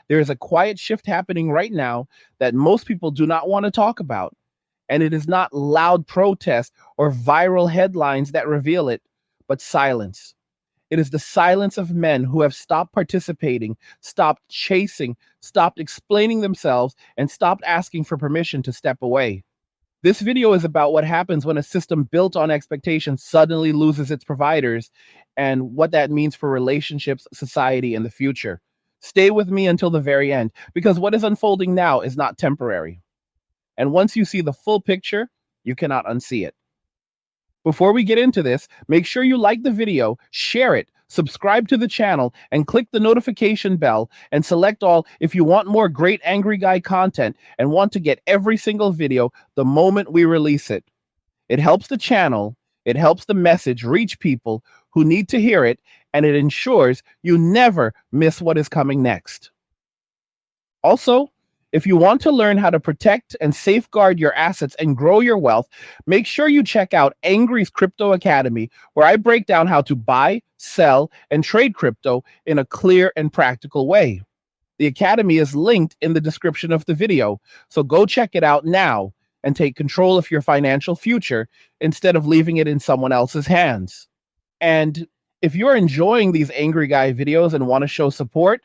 There is a quiet shift happening right now that most people do not want to talk about. And it is not loud protests or viral headlines that reveal it, but silence. It is the silence of men who have stopped participating, stopped chasing, stopped explaining themselves, and stopped asking for permission to step away. This video is about what happens when a system built on expectation suddenly loses its providers and what that means for relationships, society, and the future. Stay with me until the very end because what is unfolding now is not temporary. And once you see the full picture, you cannot unsee it. Before we get into this, make sure you like the video, share it, subscribe to the channel, and click the notification bell and select all if you want more great Angry Guy content and want to get every single video the moment we release it. It helps the channel, it helps the message reach people who need to hear it, and it ensures you never miss what is coming next. Also, if you want to learn how to protect and safeguard your assets and grow your wealth, make sure you check out Angry's Crypto Academy, where I break down how to buy, sell, and trade crypto in a clear and practical way. The Academy is linked in the description of the video, so go check it out now and take control of your financial future instead of leaving it in someone else's hands. And if you're enjoying these Angry Guy videos and want to show support,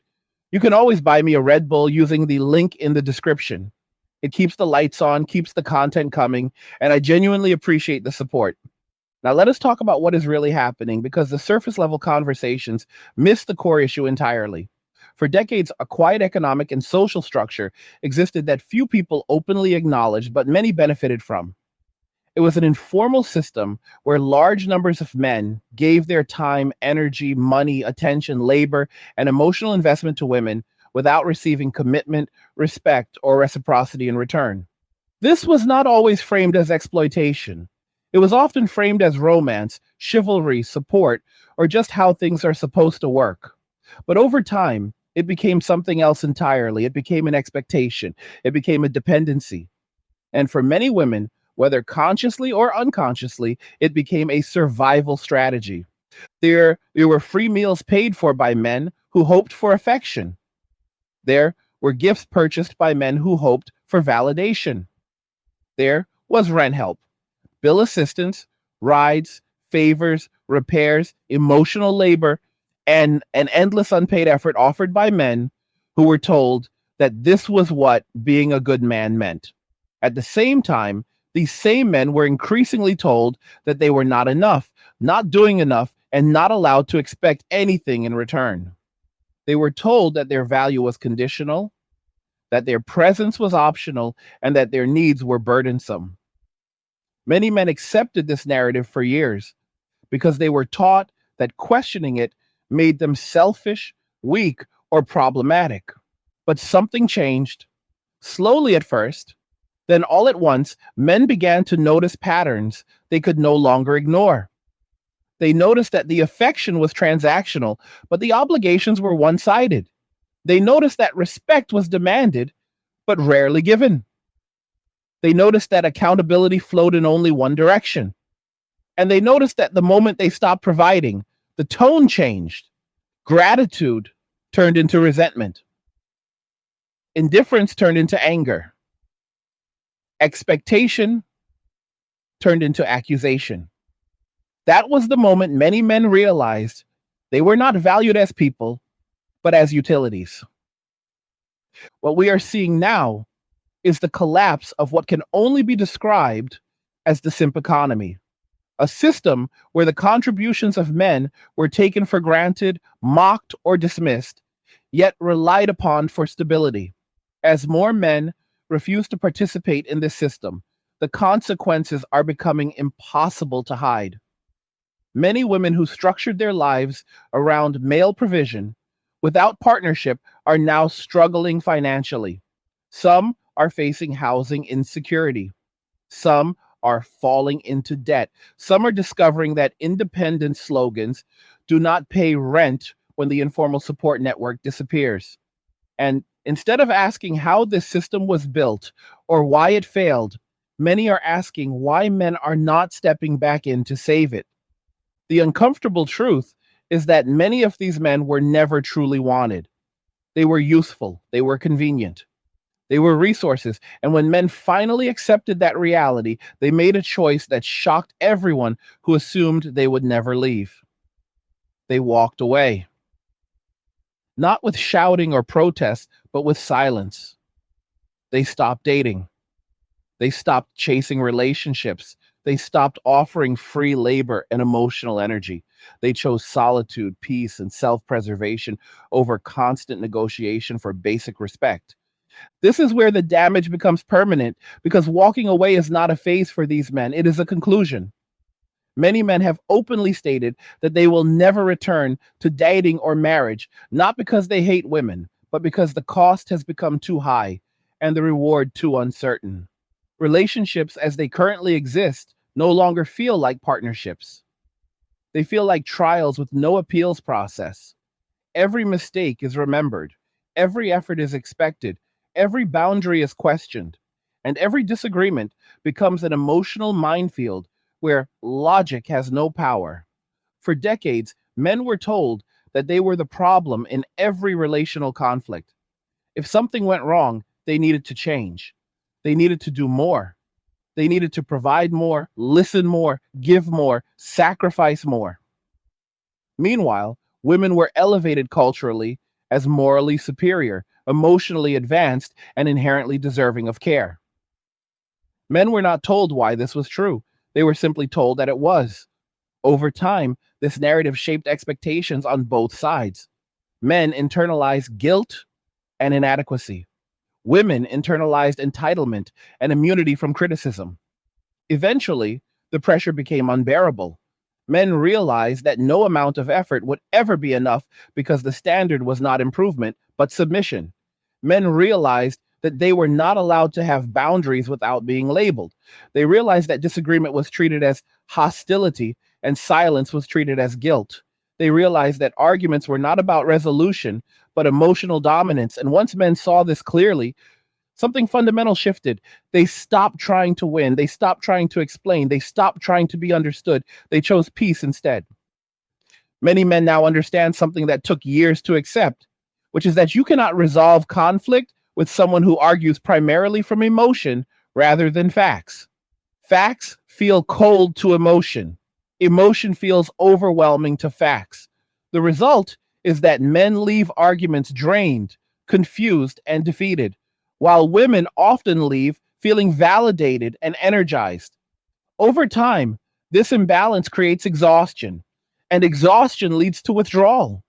you can always buy me a Red Bull using the link in the description. It keeps the lights on, keeps the content coming, and I genuinely appreciate the support. Now, let us talk about what is really happening because the surface level conversations miss the core issue entirely. For decades, a quiet economic and social structure existed that few people openly acknowledged, but many benefited from. It was an informal system where large numbers of men gave their time, energy, money, attention, labor, and emotional investment to women without receiving commitment, respect, or reciprocity in return. This was not always framed as exploitation. It was often framed as romance, chivalry, support, or just how things are supposed to work. But over time, it became something else entirely. It became an expectation. It became a dependency. And for many women, whether consciously or unconsciously, it became a survival strategy. There were free meals paid for by men who hoped for affection. There were gifts purchased by men who hoped for validation. There was rent help, bill assistance, rides, favors, repairs, emotional labor, and an endless unpaid effort offered by men who were told that this was what being a good man meant. At the same time, these same men were increasingly told that they were not enough, not doing enough, and not allowed to expect anything in return. They were told that their value was conditional, that their presence was optional, and that their needs were burdensome. Many men accepted this narrative for years because they were taught that questioning it made them selfish, weak, or problematic. But something changed, slowly at first. Then all at once, men began to notice patterns they could no longer ignore. They noticed that the affection was transactional, but the obligations were one sided. They noticed that respect was demanded, but rarely given. They noticed that accountability flowed in only one direction. And they noticed that the moment they stopped providing, the tone changed. Gratitude turned into resentment. Indifference turned into anger. Expectation turned into accusation. That was the moment many men realized they were not valued as people, but as utilities. What we are seeing now is the collapse of what can only be described as the simp economy, a system where the contributions of men were taken for granted, mocked, or dismissed, yet relied upon for stability. As more men refuse to participate in this system, the consequences are becoming impossible to hide. Many women who structured their lives around male provision without partnership are now struggling financially. Some are facing housing insecurity. Some are falling into debt. Some are discovering that independent slogans do not pay rent when the informal support network disappears. And instead of asking how this system was built or why it failed, many are asking why men are not stepping back in to save it. The uncomfortable truth is that many of these men were never truly wanted. They were useful. They were convenient. They were resources. And when men finally accepted that reality, they made a choice that shocked everyone who assumed they would never leave. They walked away, not with shouting or protest, but with silence. They stopped dating. They stopped chasing relationships. They stopped offering free labor and emotional energy. They chose solitude, peace, and self preservation over constant negotiation for basic respect. This is where the damage becomes permanent because walking away is not a phase for these men, it is a conclusion. Many men have openly stated that they will never return to dating or marriage, not because they hate women, but because the cost has become too high and the reward too uncertain. Relationships as they currently exist no longer feel like partnerships. They feel like trials with no appeals process. Every mistake is remembered, every effort is expected, every boundary is questioned, and every disagreement becomes an emotional minefield where logic has no power. For decades, men were told that they were the problem in every relational conflict. If something went wrong, they needed to change. They needed to do more. They needed to provide more, listen more, give more, sacrifice more. Meanwhile, women were elevated culturally as morally superior, emotionally advanced, and inherently deserving of care. Men were not told why this was true. They were simply told that it was. Over time, this narrative shaped expectations on both sides. Men internalized guilt and inadequacy. Women internalized entitlement and immunity from criticism. Eventually, the pressure became unbearable. Men realized that no amount of effort would ever be enough because the standard was not improvement, but submission. Men realized that they were not allowed to have boundaries without being labeled. They realized that disagreement was treated as hostility and silence was treated as guilt. They realized that arguments were not about resolution, but emotional dominance. And once men saw this clearly, something fundamental shifted. They stopped trying to win. They stopped trying to explain. They stopped trying to be understood. They chose peace instead. Many men now understand something that took years to accept, which is that you cannot resolve conflict with someone who argues primarily from emotion rather than facts. Facts feel cold to emotion. Emotion feels overwhelming to facts. The result is that men leave arguments drained, confused, and defeated, while women often leave feeling validated and energized. Over time, this imbalance creates exhaustion, and exhaustion leads to withdrawal.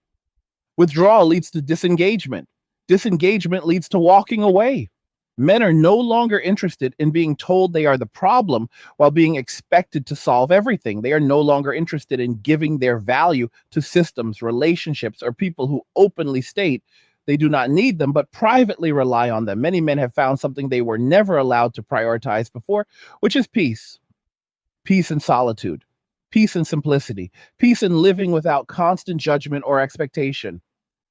Withdrawal leads to disengagement. Disengagement leads to walking away. Men are no longer interested in being told they are the problem while being expected to solve everything. They are no longer interested in giving their value to systems, relationships, or people who openly state they do not need them, but privately rely on them. Many men have found something they were never allowed to prioritize before, which is peace. Peace and solitude, peace and simplicity, peace in living without constant judgment or expectation.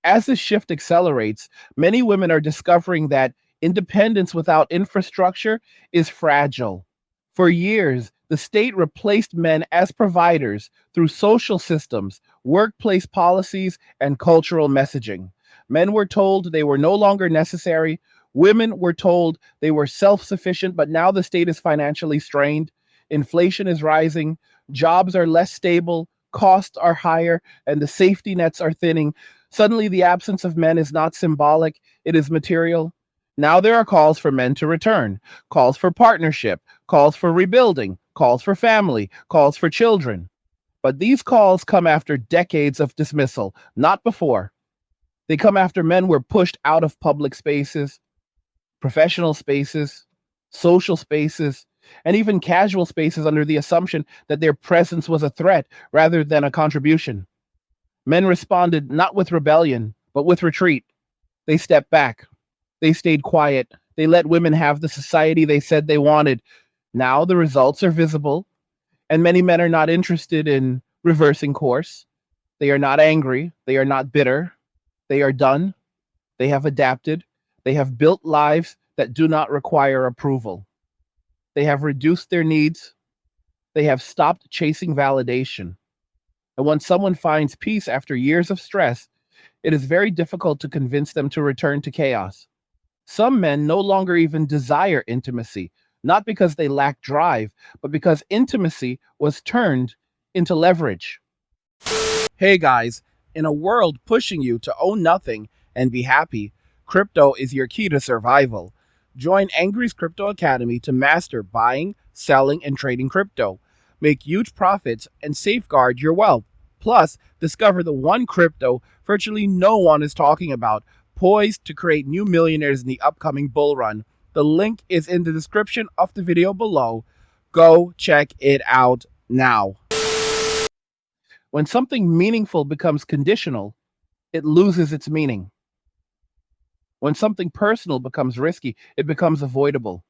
As this shift accelerates, many women are discovering that independence without infrastructure is fragile. For years, the state replaced men as providers through social systems, workplace policies, and cultural messaging. Men were told they were no longer necessary. Women were told they were self sufficient, but now the state is financially strained. Inflation is rising, jobs are less stable, costs are higher, and the safety nets are thinning. Suddenly, the absence of men is not symbolic, it is material. Now there are calls for men to return, calls for partnership, calls for rebuilding, calls for family, calls for children. But these calls come after decades of dismissal, not before. They come after men were pushed out of public spaces, professional spaces, social spaces, and even casual spaces under the assumption that their presence was a threat rather than a contribution. Men responded not with rebellion, but with retreat. They stepped back. They stayed quiet. They let women have the society they said they wanted. Now the results are visible, and many men are not interested in reversing course. They are not angry. They are not bitter. They are done. They have adapted. They have built lives that do not require approval. They have reduced their needs. They have stopped chasing validation. And when someone finds peace after years of stress, It is very difficult to convince them to return to chaos. Some men no longer even desire intimacy, not because they lack drive, but because intimacy was turned into leverage. Hey guys, in a world pushing you to own nothing and be happy, crypto is your key to survival. Join Angry's Crypto Academy to master buying, selling, and trading crypto. Make huge profits and safeguard your wealth. Plus, discover the one crypto virtually no one is talking about, poised to create new millionaires in the upcoming bull run. The link is in the description of the video below. Go check it out now. When something meaningful becomes conditional, it loses its meaning. When something personal becomes risky, it becomes avoidable.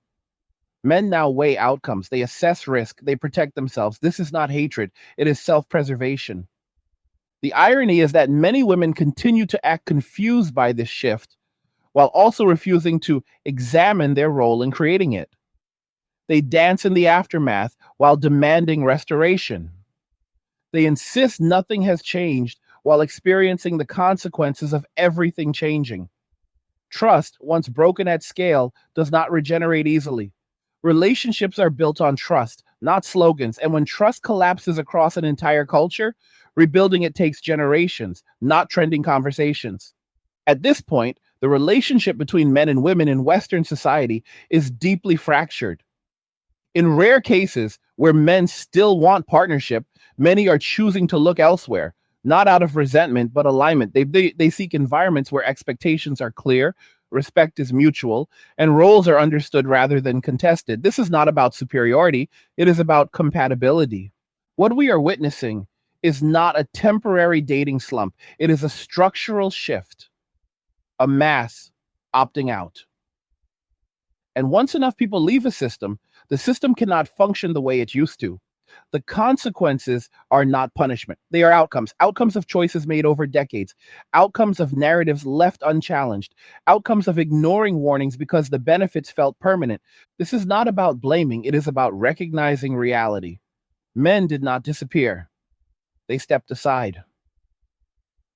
Men now weigh outcomes, they assess risk, they protect themselves. This is not hatred, it is self preservation. The irony is that many women continue to act confused by this shift while also refusing to examine their role in creating it. They dance in the aftermath while demanding restoration. They insist nothing has changed while experiencing the consequences of everything changing. Trust, once broken at scale, does not regenerate easily. Relationships are built on trust, not slogans. And when trust collapses across an entire culture, rebuilding it takes generations, not trending conversations. At this point, the relationship between men and women in Western society is deeply fractured. In rare cases where men still want partnership, many are choosing to look elsewhere, not out of resentment, but alignment. They seek environments where expectations are clear, respect is mutual, and roles are understood rather than contested. This is not about superiority, it is about compatibility. What we are witnessing is not a temporary dating slump, it is a structural shift, a mass opting out. And once enough people leave a system, the system cannot function the way it used to. The consequences are not punishment. They are outcomes, outcomes of choices made over decades, outcomes of narratives left unchallenged, outcomes of ignoring warnings because the benefits felt permanent. This is not about blaming, it is about recognizing reality. Men did not disappear, they stepped aside.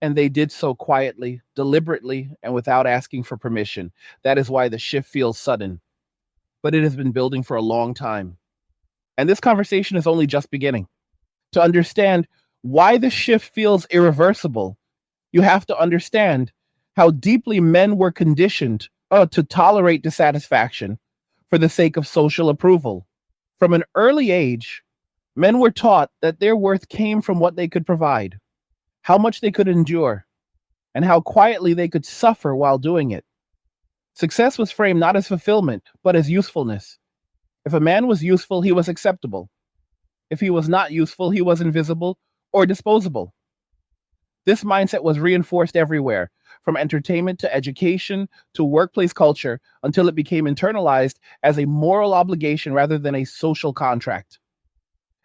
And they did so quietly, deliberately, and without asking for permission. That is why the shift feels sudden, but it has been building for a long time. And this conversation is only just beginning. To understand why the shift feels irreversible, you have to understand how deeply men were conditioned to tolerate dissatisfaction for the sake of social approval. From an early age, men were taught that their worth came from what they could provide, how much they could endure, and how quietly they could suffer while doing it. Success was framed not as fulfillment, but as usefulness. If a man was useful, he was acceptable. If he was not useful, he was invisible or disposable. This mindset was reinforced everywhere, from entertainment to education to workplace culture, until it became internalized as a moral obligation rather than a social contract.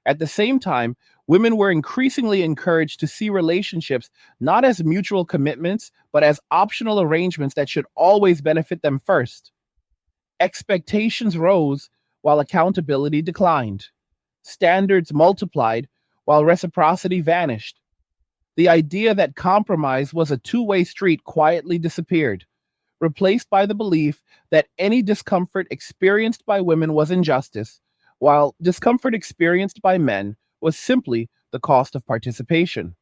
At the same time, women were increasingly encouraged to see relationships not as mutual commitments, but as optional arrangements that should always benefit them first. Expectations rose while accountability declined. Standards multiplied while reciprocity vanished. The idea that compromise was a two-way street quietly disappeared, replaced by the belief that any discomfort experienced by women was injustice, while discomfort experienced by men was simply the cost of participation.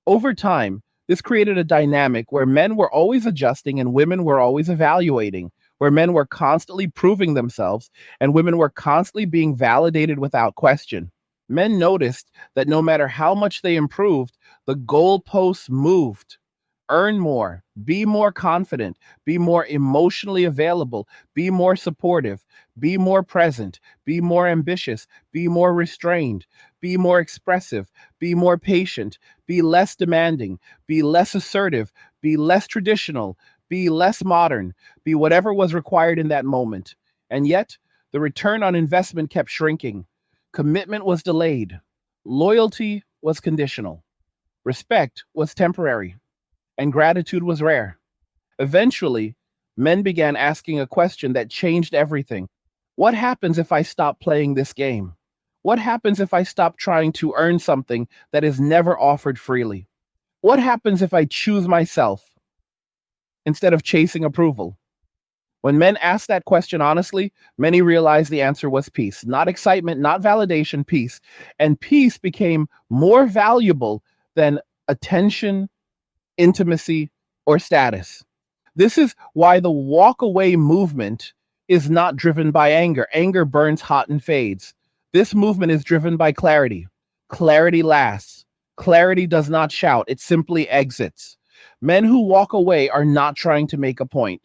Over time, this created a dynamic where men were always adjusting and women were always evaluating, where men were constantly proving themselves and women were constantly being validated without question. Men noticed that no matter how much they improved, the goalposts moved. Earn more, be more confident, be more emotionally available, be more supportive, be more present, be more ambitious, be more restrained, be more expressive, be more patient, be less demanding, be less assertive, be less traditional, be less modern, be whatever was required in that moment. And yet, the return on investment kept shrinking. Commitment was delayed. Loyalty was conditional. Respect was temporary. And gratitude was rare. Eventually, men began asking a question that changed everything. What happens if I stop playing this game? What happens if I stop trying to earn something that is never offered freely? What happens if I choose myself instead of chasing approval? When men asked that question honestly, many realized the answer was peace, not excitement, not validation, peace. And peace became more valuable than attention, intimacy, or status. This is why the walk away movement is not driven by anger. Anger burns hot and fades. This movement is driven by clarity. Clarity lasts. Clarity does not shout, it simply exits. Men who walk away are not trying to make a point.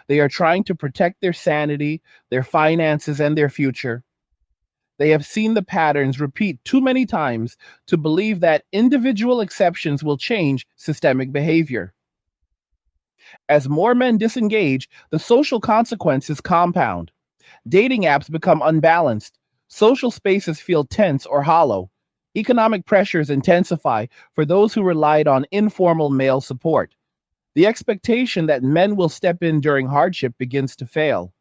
They are trying to protect their sanity, their finances, and their future. They have seen the patterns repeat too many times to believe that individual exceptions will change systemic behavior. As more men disengage, the social consequences compound. Dating apps become unbalanced. Social spaces feel tense or hollow. Economic pressures intensify for those who relied on informal male support. The expectation that men will step in during hardship begins to fail.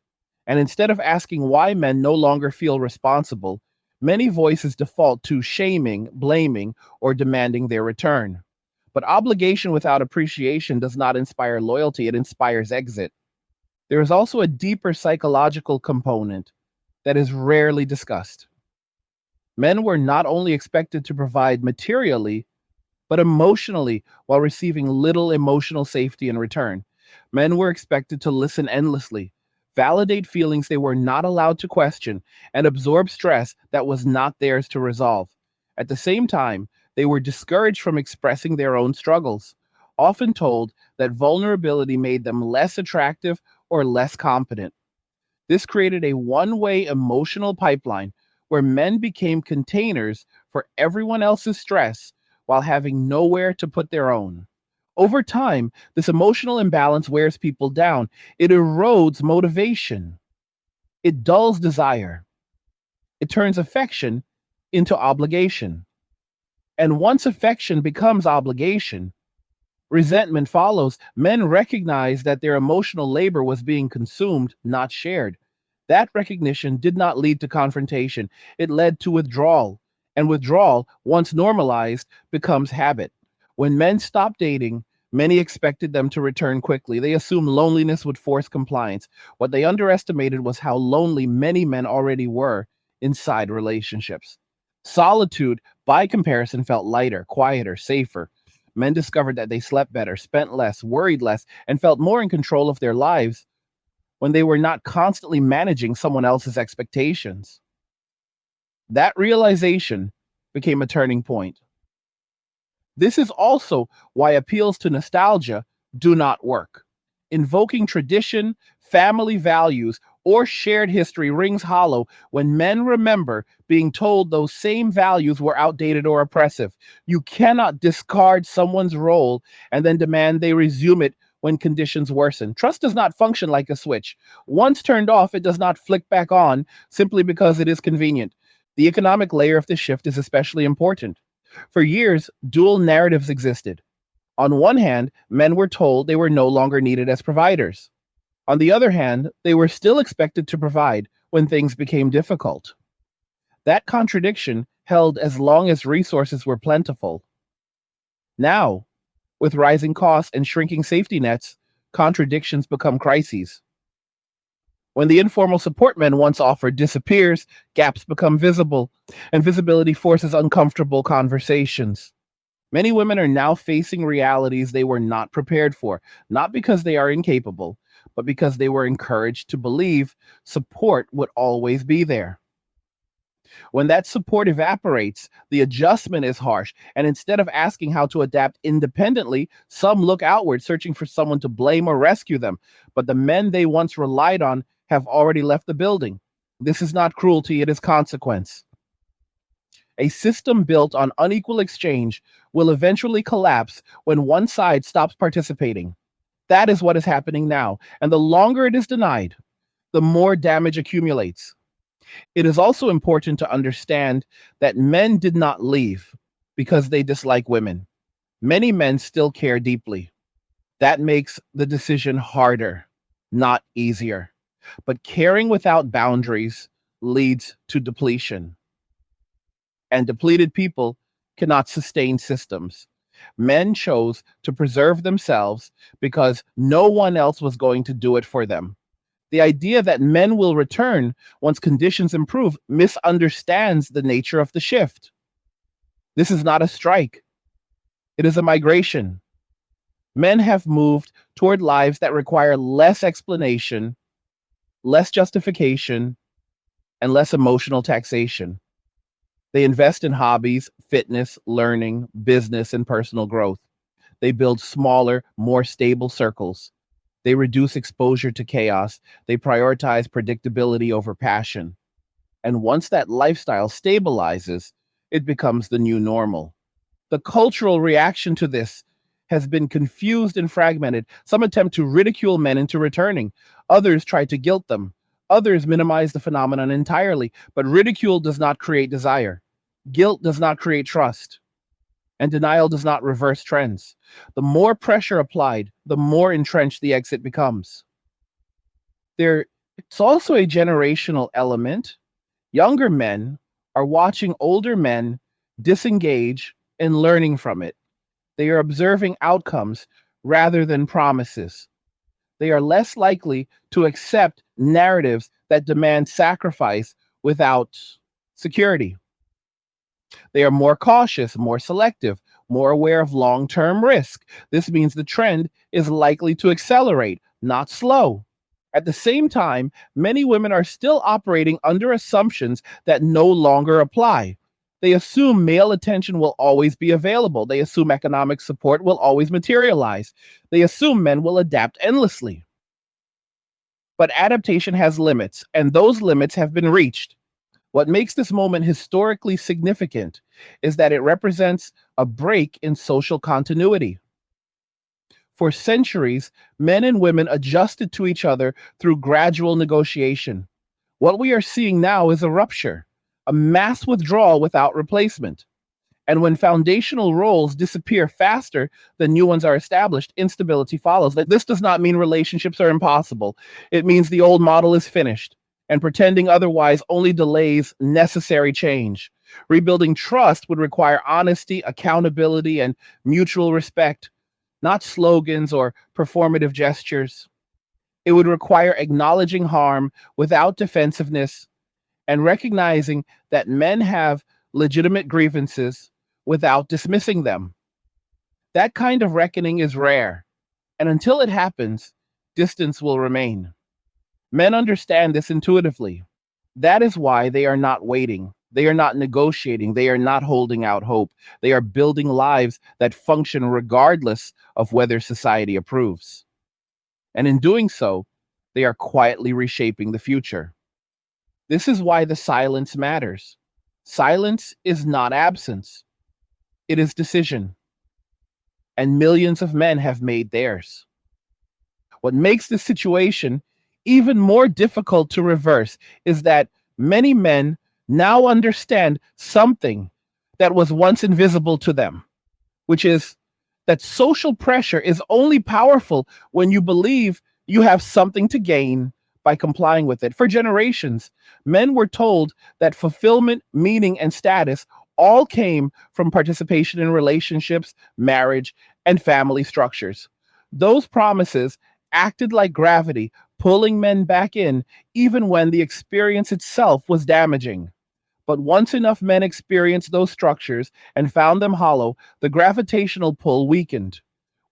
And instead of asking why men no longer feel responsible, many voices default to shaming, blaming, or demanding their return. But obligation without appreciation does not inspire loyalty, it inspires exit. There is also a deeper psychological component that is rarely discussed. Men were not only expected to provide materially, but emotionally while receiving little emotional safety in return. Men were expected to listen endlessly, validate feelings they were not allowed to question, and absorb stress that was not theirs to resolve. At the same time, they were discouraged from expressing their own struggles, often told that vulnerability made them less attractive or less competent. This created a one way emotional pipeline where men became containers for everyone else's stress while having nowhere to put their own. Over time, this emotional imbalance wears people down. It erodes motivation, it dulls desire, it turns affection into obligation. And once affection becomes obligation, resentment follows. Men recognized that their emotional labor was being consumed, not shared. That recognition did not lead to confrontation, it led to withdrawal. And withdrawal, once normalized, becomes habit. When men stopped dating, many expected them to return quickly. They assumed loneliness would force compliance. What they underestimated was how lonely many men already were inside relationships. Solitude, by comparison, felt lighter, quieter, safer. Men discovered that they slept better, spent less, worried less, and felt more in control of their lives when they were not constantly managing someone else's expectations. That realization became a turning point. This is also why appeals to nostalgia do not work. Invoking tradition, family values, or shared history rings hollow when men remember being told those same values were outdated or oppressive. You cannot discard someone's role and then demand they resume it when conditions worsen. Trust does not function like a switch. Once turned off, it does not flick back on simply because it is convenient. The economic layer of the shift is especially important. For years, dual narratives existed. On one hand, men were told they were no longer needed as providers. On the other hand, they were still expected to provide when things became difficult. That contradiction held as long as resources were plentiful. Now, with rising costs and shrinking safety nets, contradictions become crises. When the informal support men once offered disappears, gaps become visible, and visibility forces uncomfortable conversations. Many women are now facing realities they were not prepared for, not because they are incapable, but because they were encouraged to believe support would always be there. When that support evaporates, the adjustment is harsh, and instead of asking how to adapt independently, some look outward, searching for someone to blame or rescue them. But the men they once relied on have already left the building. This is not cruelty, it is consequence. A system built on unequal exchange will eventually collapse when one side stops participating. That is what is happening now. And the longer it is denied, the more damage accumulates. It is also important to understand that men did not leave because they dislike women. Many men still care deeply. That makes the decision harder, not easier. But caring without boundaries leads to depletion, and depleted people cannot sustain systems. Men chose to preserve themselves because no one else was going to do it for them. The idea that men will return once conditions improve misunderstands the nature of the shift. This is not a strike, it is a migration. Men have moved toward lives that require less explanation, less justification, and less emotional taxation. They invest in hobbies, fitness, learning, business, and personal growth. They build smaller, more stable circles. They reduce exposure to chaos. They prioritize predictability over passion. And once that lifestyle stabilizes, it becomes the new normal. The cultural reaction to this has been confused and fragmented. Some attempt to ridicule men into returning, others try to guilt them, others minimize the phenomenon entirely. But ridicule does not create desire, guilt does not create trust, and denial does not reverse trends. The more pressure applied, the more entrenched the exit becomes. There's also a generational element. Younger men are watching older men disengage and learning from it. They are observing outcomes rather than promises. They are less likely to accept narratives that demand sacrifice without security. They are more cautious, more selective, more aware of long term risk. This means the trend is likely to accelerate, not slow. At the same time, many women are still operating under assumptions that no longer apply. They assume male attention will always be available. They assume economic support will always materialize. They assume men will adapt endlessly. But adaptation has limits, and those limits have been reached. What makes this moment historically significant is that it represents a break in social continuity. For centuries, men and women adjusted to each other through gradual negotiation. What we are seeing now is a rupture, a mass withdrawal without replacement. And when foundational roles disappear faster than new ones are established, instability follows. This does not mean relationships are impossible. It means the old model is finished, and pretending otherwise only delays necessary change. Rebuilding trust would require honesty, accountability, and mutual respect, not slogans or performative gestures. It would require acknowledging harm without defensiveness and recognizing that men have legitimate grievances without dismissing them. That kind of reckoning is rare, and until it happens, distance will remain. Men understand this intuitively. That is why they are not waiting. They are not negotiating. They are not holding out hope. They are building lives that function regardless of whether society approves. And in doing so, they are quietly reshaping the future. This is why the silence matters. Silence is not absence, it is decision. And millions of men have made theirs. What makes this situation even more difficult to reverse is that many men now understand something that was once invisible to them, which is that social pressure is only powerful when you believe you have something to gain by complying with it. For generations, men were told that fulfillment, meaning, and status all came from participation in relationships, marriage, and family structures. Those promises acted like gravity, pulling men back in even when the experience itself was damaging. But once enough men experienced those structures and found them hollow, the gravitational pull weakened.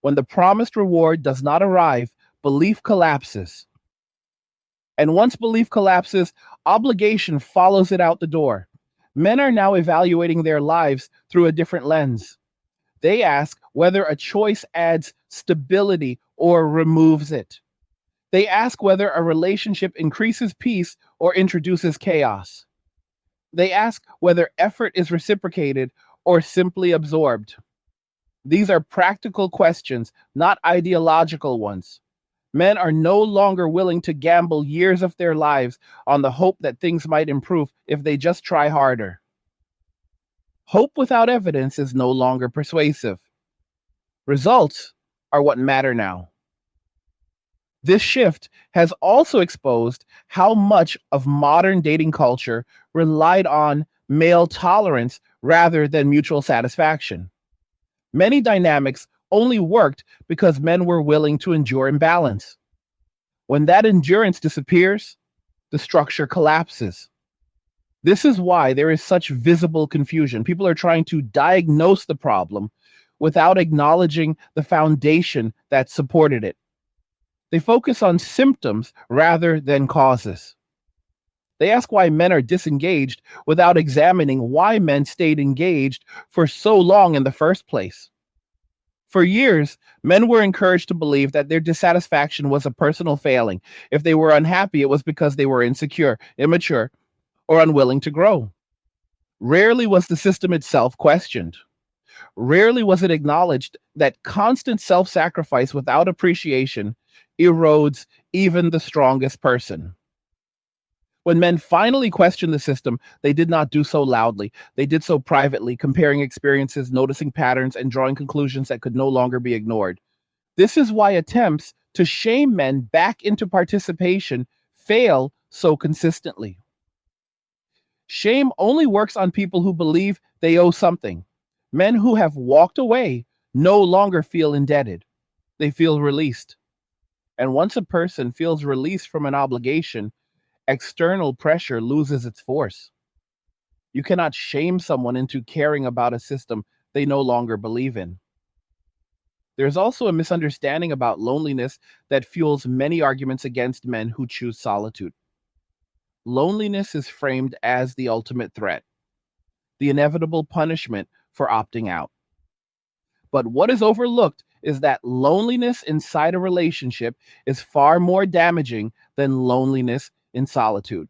When the promised reward does not arrive, belief collapses. And once belief collapses, obligation follows it out the door. Men are now evaluating their lives through a different lens. They ask whether a choice adds stability or removes it. They ask whether a relationship increases peace or introduces chaos. They ask whether effort is reciprocated or simply absorbed. These are practical questions, not ideological ones. Men are no longer willing to gamble years of their lives on the hope that things might improve if they just try harder. Hope without evidence is no longer persuasive. Results are what matter now. This shift has also exposed how much of modern dating culture relied on male tolerance rather than mutual satisfaction. Many dynamics only worked because men were willing to endure imbalance. When that endurance disappears, the structure collapses. This is why there is such visible confusion. People are trying to diagnose the problem without acknowledging the foundation that supported it. They focus on symptoms rather than causes. They ask why men are disengaged without examining why men stayed engaged for so long in the first place. For years, men were encouraged to believe that their dissatisfaction was a personal failing. If they were unhappy, it was because they were insecure, immature, or unwilling to grow. Rarely was the system itself questioned. Rarely was it acknowledged that constant self sacrifice without appreciation erodes even the strongest person. When men finally questioned the system, they did not do so loudly. They did so privately, comparing experiences, noticing patterns, and drawing conclusions that could no longer be ignored. This is why attempts to shame men back into participation fail so consistently. Shame only works on people who believe they owe something. Men who have walked away no longer feel indebted, they feel released. And once a person feels released from an obligation, external pressure loses its force. You cannot shame someone into caring about a system they no longer believe in. There's also a misunderstanding about loneliness that fuels many arguments against men who choose solitude. Loneliness is framed as the ultimate threat, the inevitable punishment for opting out. But what is overlooked is that loneliness inside a relationship is far more damaging than loneliness in solitude.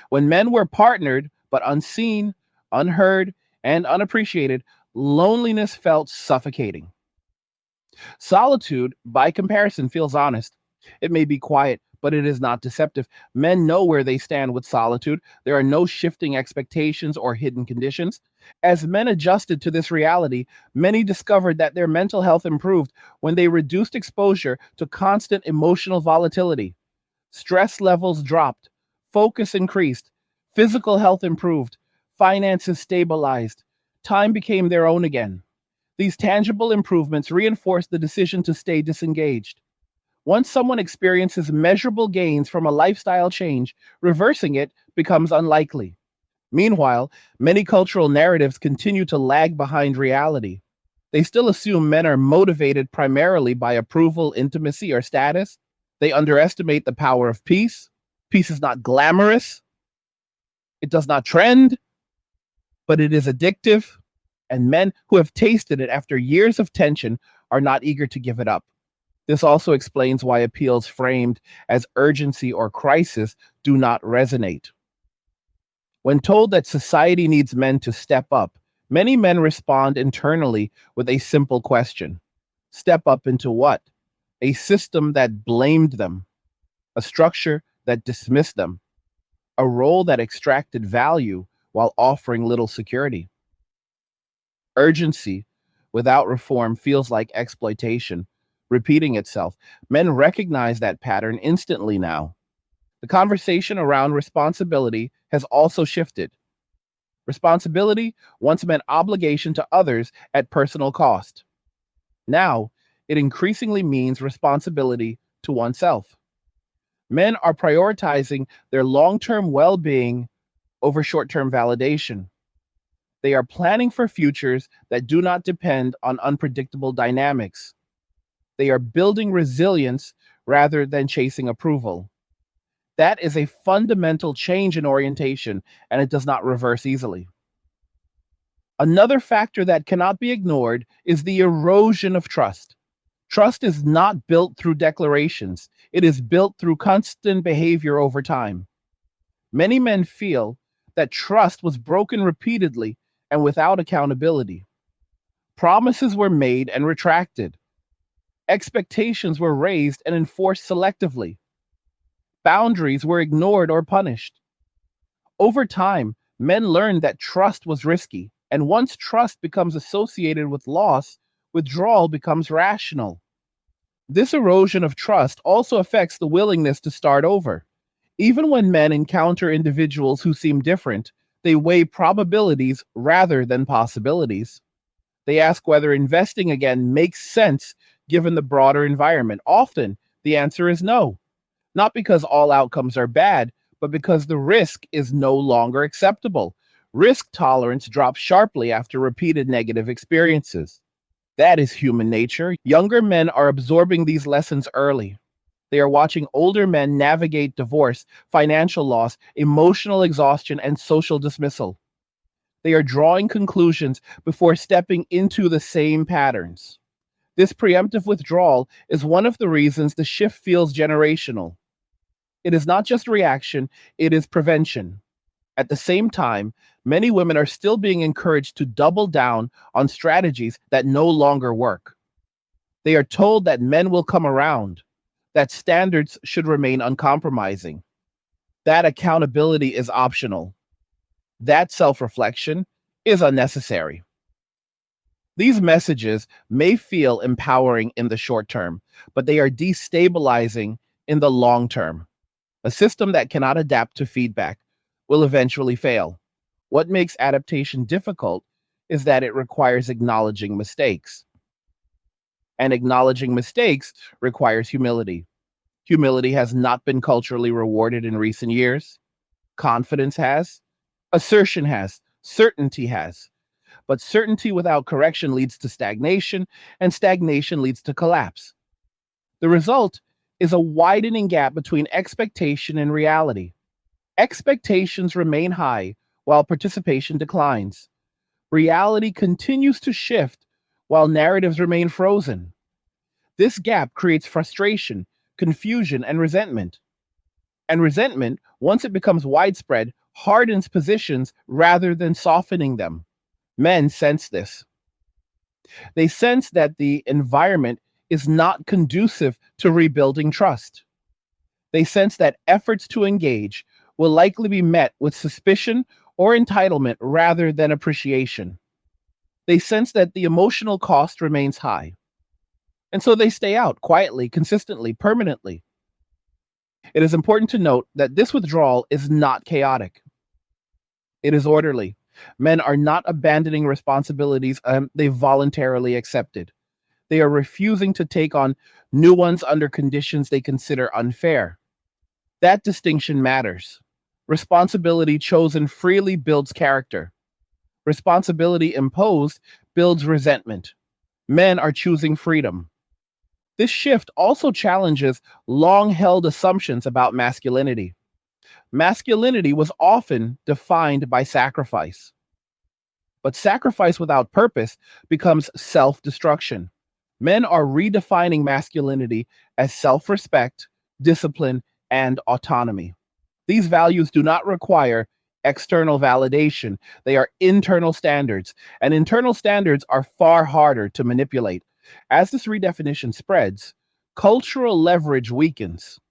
When men were partnered but unseen, unheard, and unappreciated, loneliness felt suffocating. Solitude, by comparison, feels honest. It may be quiet, but it is not deceptive. Men know where they stand with solitude. There are no shifting expectations or hidden conditions. As men adjusted to this reality, many discovered that their mental health improved when they reduced exposure to constant emotional volatility. Stress levels dropped, focus increased, physical health improved, finances stabilized, time became their own again. These tangible improvements reinforce the decision to stay disengaged. Once someone experiences measurable gains from a lifestyle change, reversing it becomes unlikely. Meanwhile, many cultural narratives continue to lag behind reality. They still assume men are motivated primarily by approval, intimacy, or status. They underestimate the power of peace. Peace is not glamorous, it does not trend, but it is addictive. And men who have tasted it after years of tension are not eager to give it up. This also explains why appeals framed as urgency or crisis do not resonate. When told that society needs men to step up, many men respond internally with a simple question: step up into what? A system that blamed them, a structure that dismissed them, a role that extracted value while offering little security. Urgency without reform feels like exploitation, repeating itself. Men recognize that pattern instantly now. The conversation around responsibility has also shifted. Responsibility once meant obligation to others at personal cost. Now, it increasingly means responsibility to oneself. Men are prioritizing their long term well being over short term validation. They are planning for futures that do not depend on unpredictable dynamics. They are building resilience rather than chasing approval. That is a fundamental change in orientation, and it does not reverse easily. Another factor that cannot be ignored is the erosion of trust. Trust is not built through declarations, it is built through constant behavior over time. Many men feel that trust was broken repeatedly and without accountability. Promises were made and retracted. Expectations were raised and enforced selectively. Boundaries were ignored or punished. Over time, men learned that trust was risky, and once trust becomes associated with loss, withdrawal becomes rational. This erosion of trust also affects the willingness to start over. Even when men encounter individuals who seem different, they weigh probabilities rather than possibilities. They ask whether investing again makes sense given the broader environment. Often, the answer is no, not because all outcomes are bad, but because the risk is no longer acceptable. Risk tolerance drops sharply after repeated negative experiences. That is human nature. Younger men are absorbing these lessons early. They are watching older men navigate divorce, financial loss, emotional exhaustion, and social dismissal. They are drawing conclusions before stepping into the same patterns. This preemptive withdrawal is one of the reasons the shift feels generational. It is not just reaction, it is prevention. At the same time, many women are still being encouraged to double down on strategies that no longer work. They are told that men will come around, that standards should remain uncompromising, that accountability is optional, that self reflection is unnecessary. These messages may feel empowering in the short term, but they are destabilizing in the long term. A system that cannot adapt to feedback will eventually fail. What makes adaptation difficult is that it requires acknowledging mistakes, and acknowledging mistakes requires humility. Humility has not been culturally rewarded in recent years. Confidence has, assertion has, certainty has. But certainty without correction leads to stagnation, and stagnation leads to collapse. The result is a widening gap between expectation and reality. Expectations remain high while participation declines. Reality continues to shift while narratives remain frozen. This gap creates frustration, confusion, and resentment. And resentment, once it becomes widespread, hardens positions rather than softening them. Men sense this. They sense that the environment is not conducive to rebuilding trust. They sense that efforts to engage will likely be met with suspicion or entitlement rather than appreciation. They sense that the emotional cost remains high. And so they stay out quietly, consistently, permanently. It is important to note that this withdrawal is not chaotic, it is orderly. Men are not abandoning responsibilities they voluntarily accepted. They are refusing to take on new ones under conditions they consider unfair. That distinction matters. Responsibility chosen freely builds character. Responsibility imposed builds resentment. Men are choosing freedom. This shift also challenges long held assumptions about masculinity. Masculinity was often defined by sacrifice, but sacrifice without purpose becomes self destruction. Men are redefining masculinity as self respect, discipline, and autonomy. These values do not require external validation, they are internal standards, and internal standards are far harder to manipulate. As this redefinition spreads, cultural leverage weakens.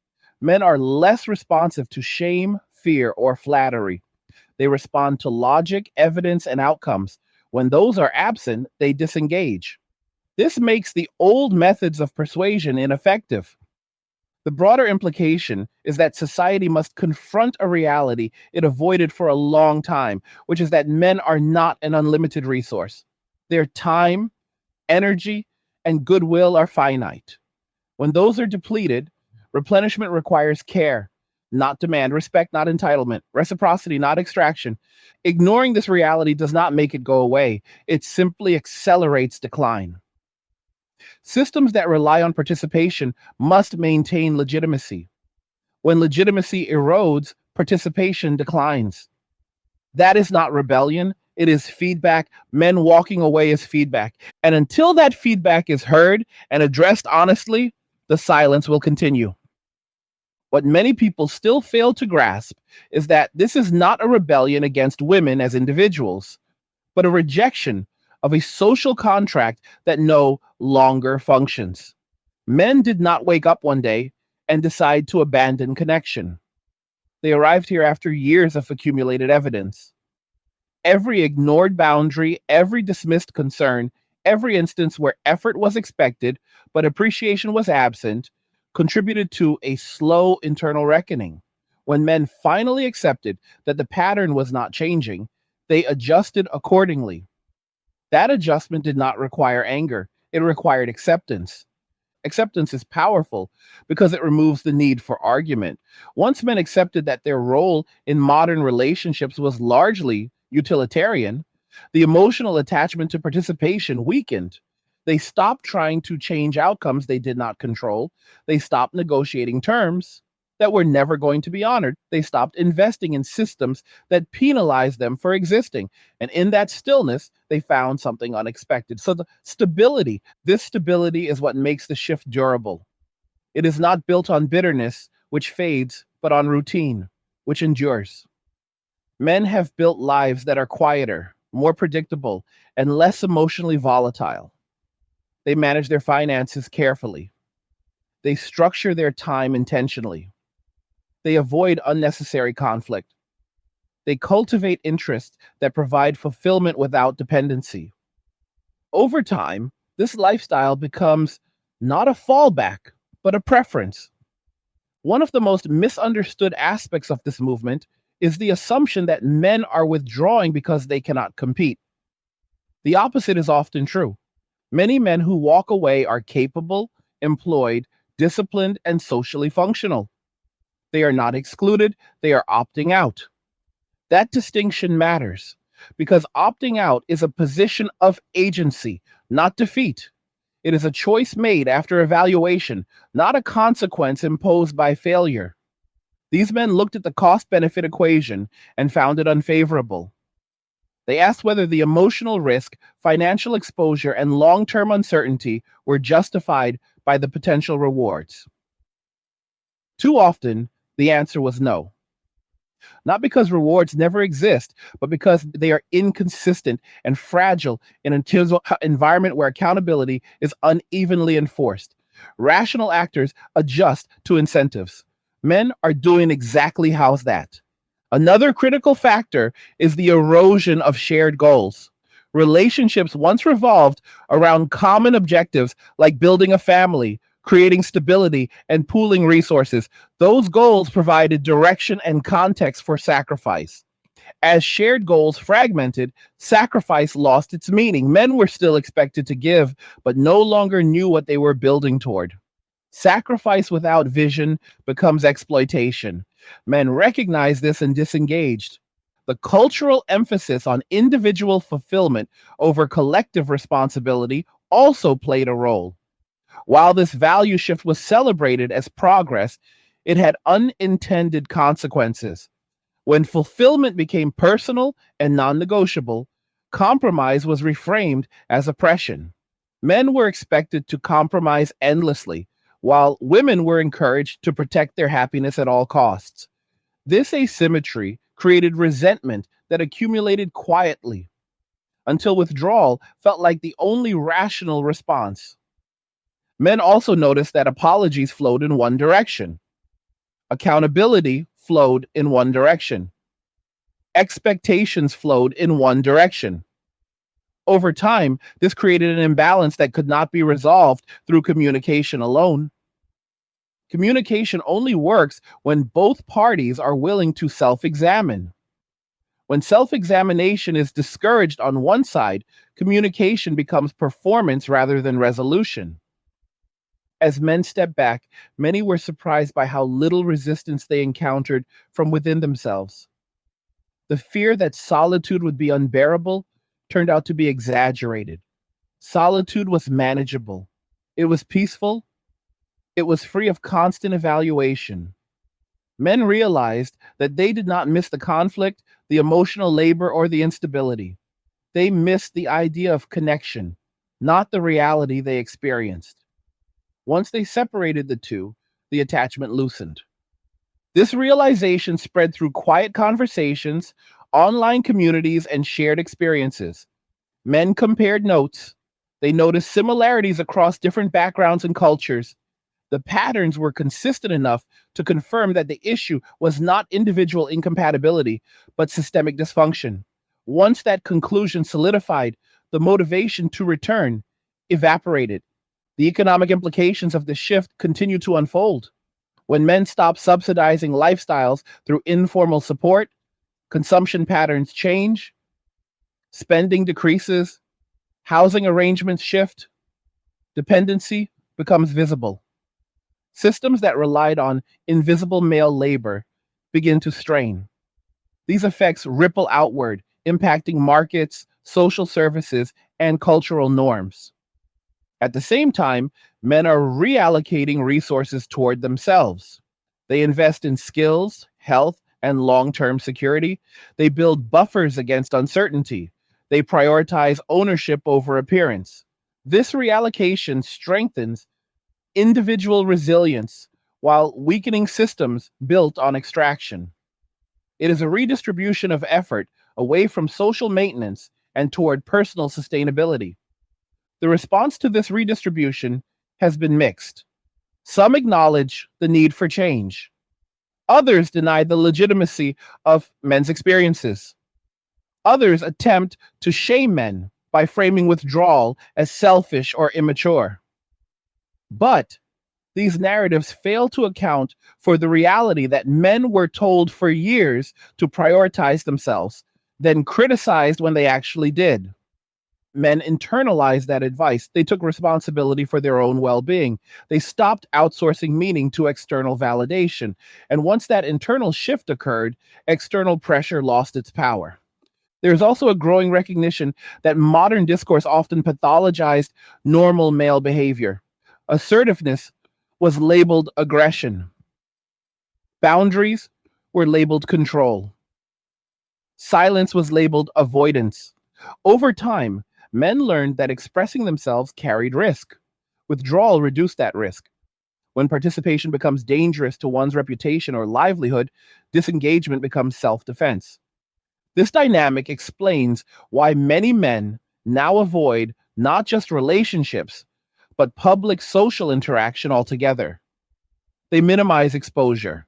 Men are less responsive to shame, fear, or flattery. They respond to logic, evidence, and outcomes. When those are absent, they disengage. This makes the old methods of persuasion ineffective. The broader implication is that society must confront a reality it avoided for a long time, which is that men are not an unlimited resource. Their time, energy, and goodwill are finite. When those are depleted, replenishment requires care, not demand, respect, not entitlement, reciprocity, not extraction. Ignoring this reality does not make it go away, it simply accelerates decline. Systems that rely on participation must maintain legitimacy. When legitimacy erodes, participation declines. That is not rebellion, it is feedback. Men walking away is feedback. And until that feedback is heard and addressed honestly, the silence will continue. What many people still fail to grasp is that this is not a rebellion against women as individuals, but a rejection of a social contract that no longer functions. Men did not wake up one day and decide to abandon connection. They arrived here after years of accumulated evidence. Every ignored boundary, every dismissed concern, every instance where effort was expected but appreciation was absent contributed to a slow internal reckoning. When men finally accepted that the pattern was not changing, they adjusted accordingly. That adjustment did not require anger, it required acceptance. Acceptance is powerful because it removes the need for argument. Once men accepted that their role in modern relationships was largely utilitarian, the emotional attachment to participation weakened. They stopped trying to change outcomes they did not control. They stopped negotiating terms that were never going to be honored. They stopped investing in systems that penalized them for existing. And in that stillness, they found something unexpected. So the stability, this stability is what makes the shift durable. It is not built on bitterness, which fades, but on routine, which endures. Men have built lives that are quieter, more predictable, and less emotionally volatile. They manage their finances carefully. They structure their time intentionally. They avoid unnecessary conflict. They cultivate interests that provide fulfillment without dependency. Over time, this lifestyle becomes not a fallback, but a preference. One of the most misunderstood aspects of this movement is the assumption that men are withdrawing because they cannot compete. The opposite is often true. Many men who walk away are capable, employed, disciplined, and socially functional. They are not excluded, they are opting out. That distinction matters because opting out is a position of agency, not defeat. It is a choice made after evaluation, not a consequence imposed by failure. These men looked at the cost benefit equation and found it unfavorable. They asked whether the emotional risk, financial exposure, and long term uncertainty were justified by the potential rewards. Too often, the answer was no. Not because rewards never exist, but because they are inconsistent and fragile in an environment where accountability is unevenly enforced. Rational actors adjust to incentives. Men are doing exactly how's that. Another critical factor is the erosion of shared goals. Relationships once revolved around common objectives like building a family, creating stability, and pooling resources. Those goals provided direction and context for sacrifice. As shared goals fragmented, sacrifice lost its meaning. Men were still expected to give, but no longer knew what they were building toward. Sacrifice without vision becomes exploitation. Men recognized this and disengaged. The cultural emphasis on individual fulfillment over collective responsibility also played a role. While this value shift was celebrated as progress, it had unintended consequences. When fulfillment became personal and non negotiable, compromise was reframed as oppression. Men were expected to compromise endlessly, while women were encouraged to protect their happiness at all costs. This asymmetry created resentment that accumulated quietly until withdrawal felt like the only rational response. Men also noticed that apologies flowed in one direction, accountability flowed in one direction, expectations flowed in one direction. Over time, this created an imbalance that could not be resolved through communication alone. Communication only works when both parties are willing to self examine. When self examination is discouraged on one side, communication becomes performance rather than resolution. As men stepped back, many were surprised by how little resistance they encountered from within themselves. The fear that solitude would be unbearable turned out to be exaggerated. Solitude was manageable. It was peaceful. It was free of constant evaluation. Men realized that they did not miss the conflict, the emotional labor, or the instability. They missed the idea of connection, not the reality they experienced. Once they separated the two, the attachment loosened. This realization spread through quiet conversations, online communities, and shared experiences. Men compared notes. They noticed similarities across different backgrounds and cultures. The patterns were consistent enough to confirm that the issue was not individual incompatibility, but systemic dysfunction. Once that conclusion solidified, the motivation to return evaporated. The economic implications of the shift continued to unfold. When men stopped subsidizing lifestyles through informal support, consumption patterns change, spending decreases, Housing arrangements shift, dependency becomes visible. Systems that relied on invisible male labor begin to strain. These effects ripple outward, impacting markets, social services, and cultural norms. At the same time, men are reallocating resources toward themselves. They invest in skills, health, and long term security. They build buffers against uncertainty. They prioritize ownership over appearance. This reallocation strengthens individual resilience while weakening systems built on extraction. It is a redistribution of effort away from social maintenance and toward personal sustainability. The response to this redistribution has been mixed. Some acknowledge the need for change. Others deny the legitimacy of men's experiences. Others attempt to shame men by framing withdrawal as selfish or immature. But these narratives fail to account for the reality that men were told for years to prioritize themselves, then criticized when they actually did. Men internalized that advice. They took responsibility for their own well being. They stopped outsourcing meaning to external validation. And once that internal shift occurred, external pressure lost its power. There's also a growing recognition that modern discourse often pathologized normal male behavior. Assertiveness was labeled aggression, boundaries were labeled control, silence was labeled avoidance. Over time, men learned that expressing themselves carried risk. Withdrawal reduced that risk. When participation becomes dangerous to one's reputation or livelihood, disengagement becomes self defense. This dynamic explains why many men now avoid not just relationships, but public social interaction altogether. They minimize exposure.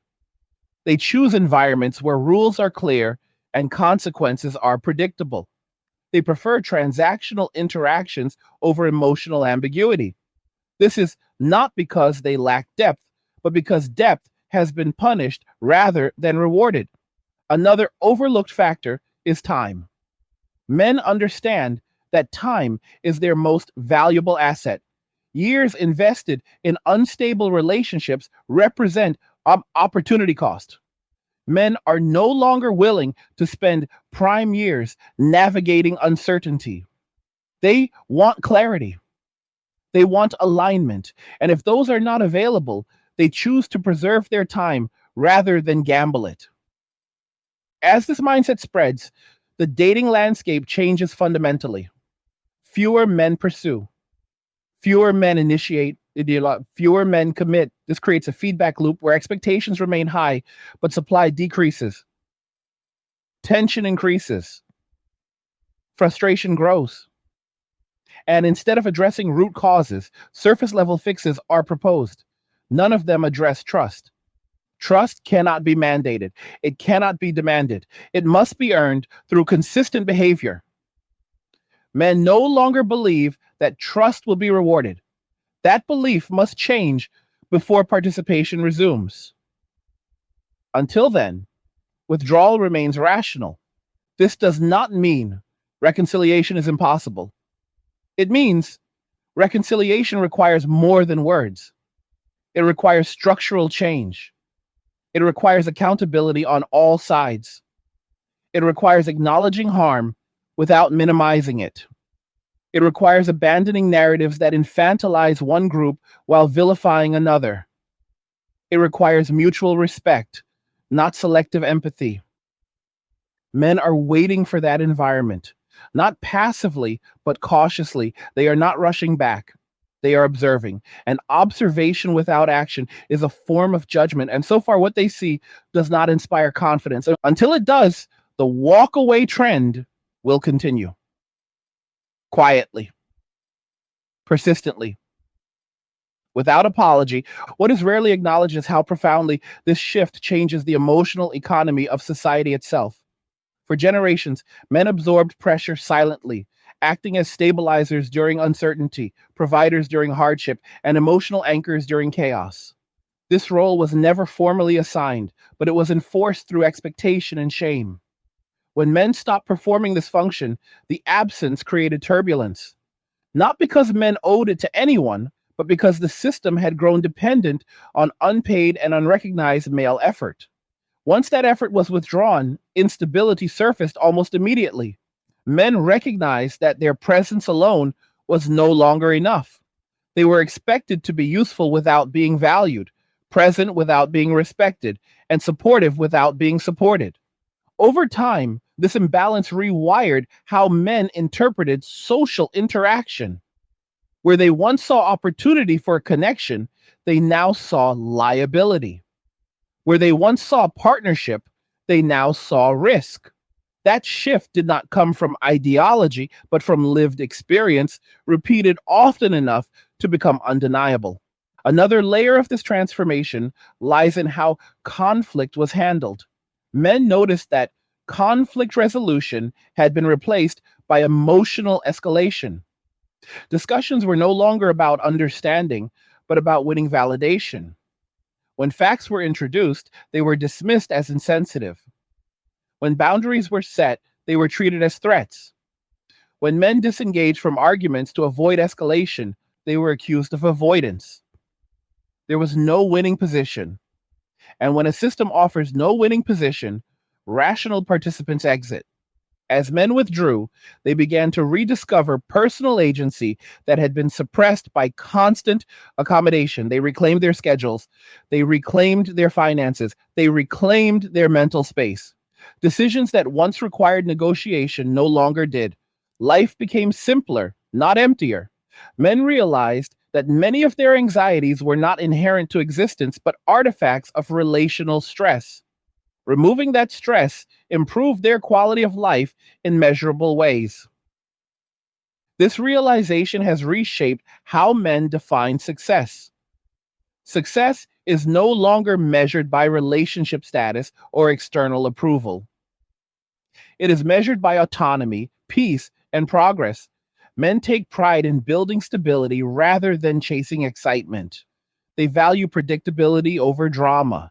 They choose environments where rules are clear and consequences are predictable. They prefer transactional interactions over emotional ambiguity. This is not because they lack depth, but because depth has been punished rather than rewarded. Another overlooked factor is time. Men understand that time is their most valuable asset. Years invested in unstable relationships represent opportunity cost. Men are no longer willing to spend prime years navigating uncertainty. They want clarity. They want alignment. And if those are not available, they choose to preserve their time rather than gamble it. As this mindset spreads, the dating landscape changes fundamentally. Fewer men pursue, fewer men initiate, fewer men commit. This creates a feedback loop where expectations remain high, but supply decreases. Tension increases. Frustration grows. And instead of addressing root causes, surface level fixes are proposed. None of them address trust. Trust cannot be mandated. It cannot be demanded. It must be earned through consistent behavior. Men no longer believe that trust will be rewarded. That belief must change before participation resumes. Until then, withdrawal remains rational. This does not mean reconciliation is impossible. It means reconciliation requires more than words. It requires structural change. It requires accountability on all sides. It requires acknowledging harm without minimizing it. It requires abandoning narratives that infantilize one group while vilifying another. It requires mutual respect, not selective empathy. Men are waiting for that environment, not passively, but cautiously. They are not rushing back. They are observing. And observation without action is a form of judgment. And so far, what they see does not inspire confidence. Until it does, the walk away trend will continue quietly, persistently, without apology. What is rarely acknowledged is how profoundly this shift changes the emotional economy of society itself. For generations, men absorbed pressure silently, acting as stabilizers during uncertainty, providers during hardship, and emotional anchors during chaos. This role was never formally assigned, but it was enforced through expectation and shame. When men stopped performing this function, the absence created turbulence. not because men owed it to anyone, but because the system had grown dependent on unpaid and unrecognized male effort. Once that effort was withdrawn, instability surfaced almost immediately. Men recognized that their presence alone was no longer enough. They were expected to be useful without being valued, present without being respected, and supportive without being supported. Over time, this imbalance rewired how men interpreted social interaction. Where they once saw opportunity for a connection, they now saw liability. Where they once saw partnership, they now saw risk. That shift did not come from ideology, but from lived experience, repeated often enough to become undeniable. Another layer of this transformation lies in how conflict was handled. Men noticed that conflict resolution had been replaced by emotional escalation. Discussions were no longer about understanding, but about winning validation. When facts were introduced, they were dismissed as insensitive. When boundaries were set, they were treated as threats. When men disengaged from arguments to avoid escalation, they were accused of avoidance. There was no winning position. And when a system offers no winning position, rational participants exit. As men withdrew, they began to rediscover personal agency that had been suppressed by constant accommodation. They reclaimed their schedules, they reclaimed their finances, they reclaimed their mental space. Decisions that once required negotiation no longer did. Life became simpler, not emptier. Men realized that many of their anxieties were not inherent to existence, but artifacts of relational stress. Removing that stress improved their quality of life in measurable ways. This realization has reshaped how men define success. Success is no longer measured by relationship status or external approval. It is measured by autonomy, peace, and progress. Men take pride in building stability rather than chasing excitement. They value predictability over drama.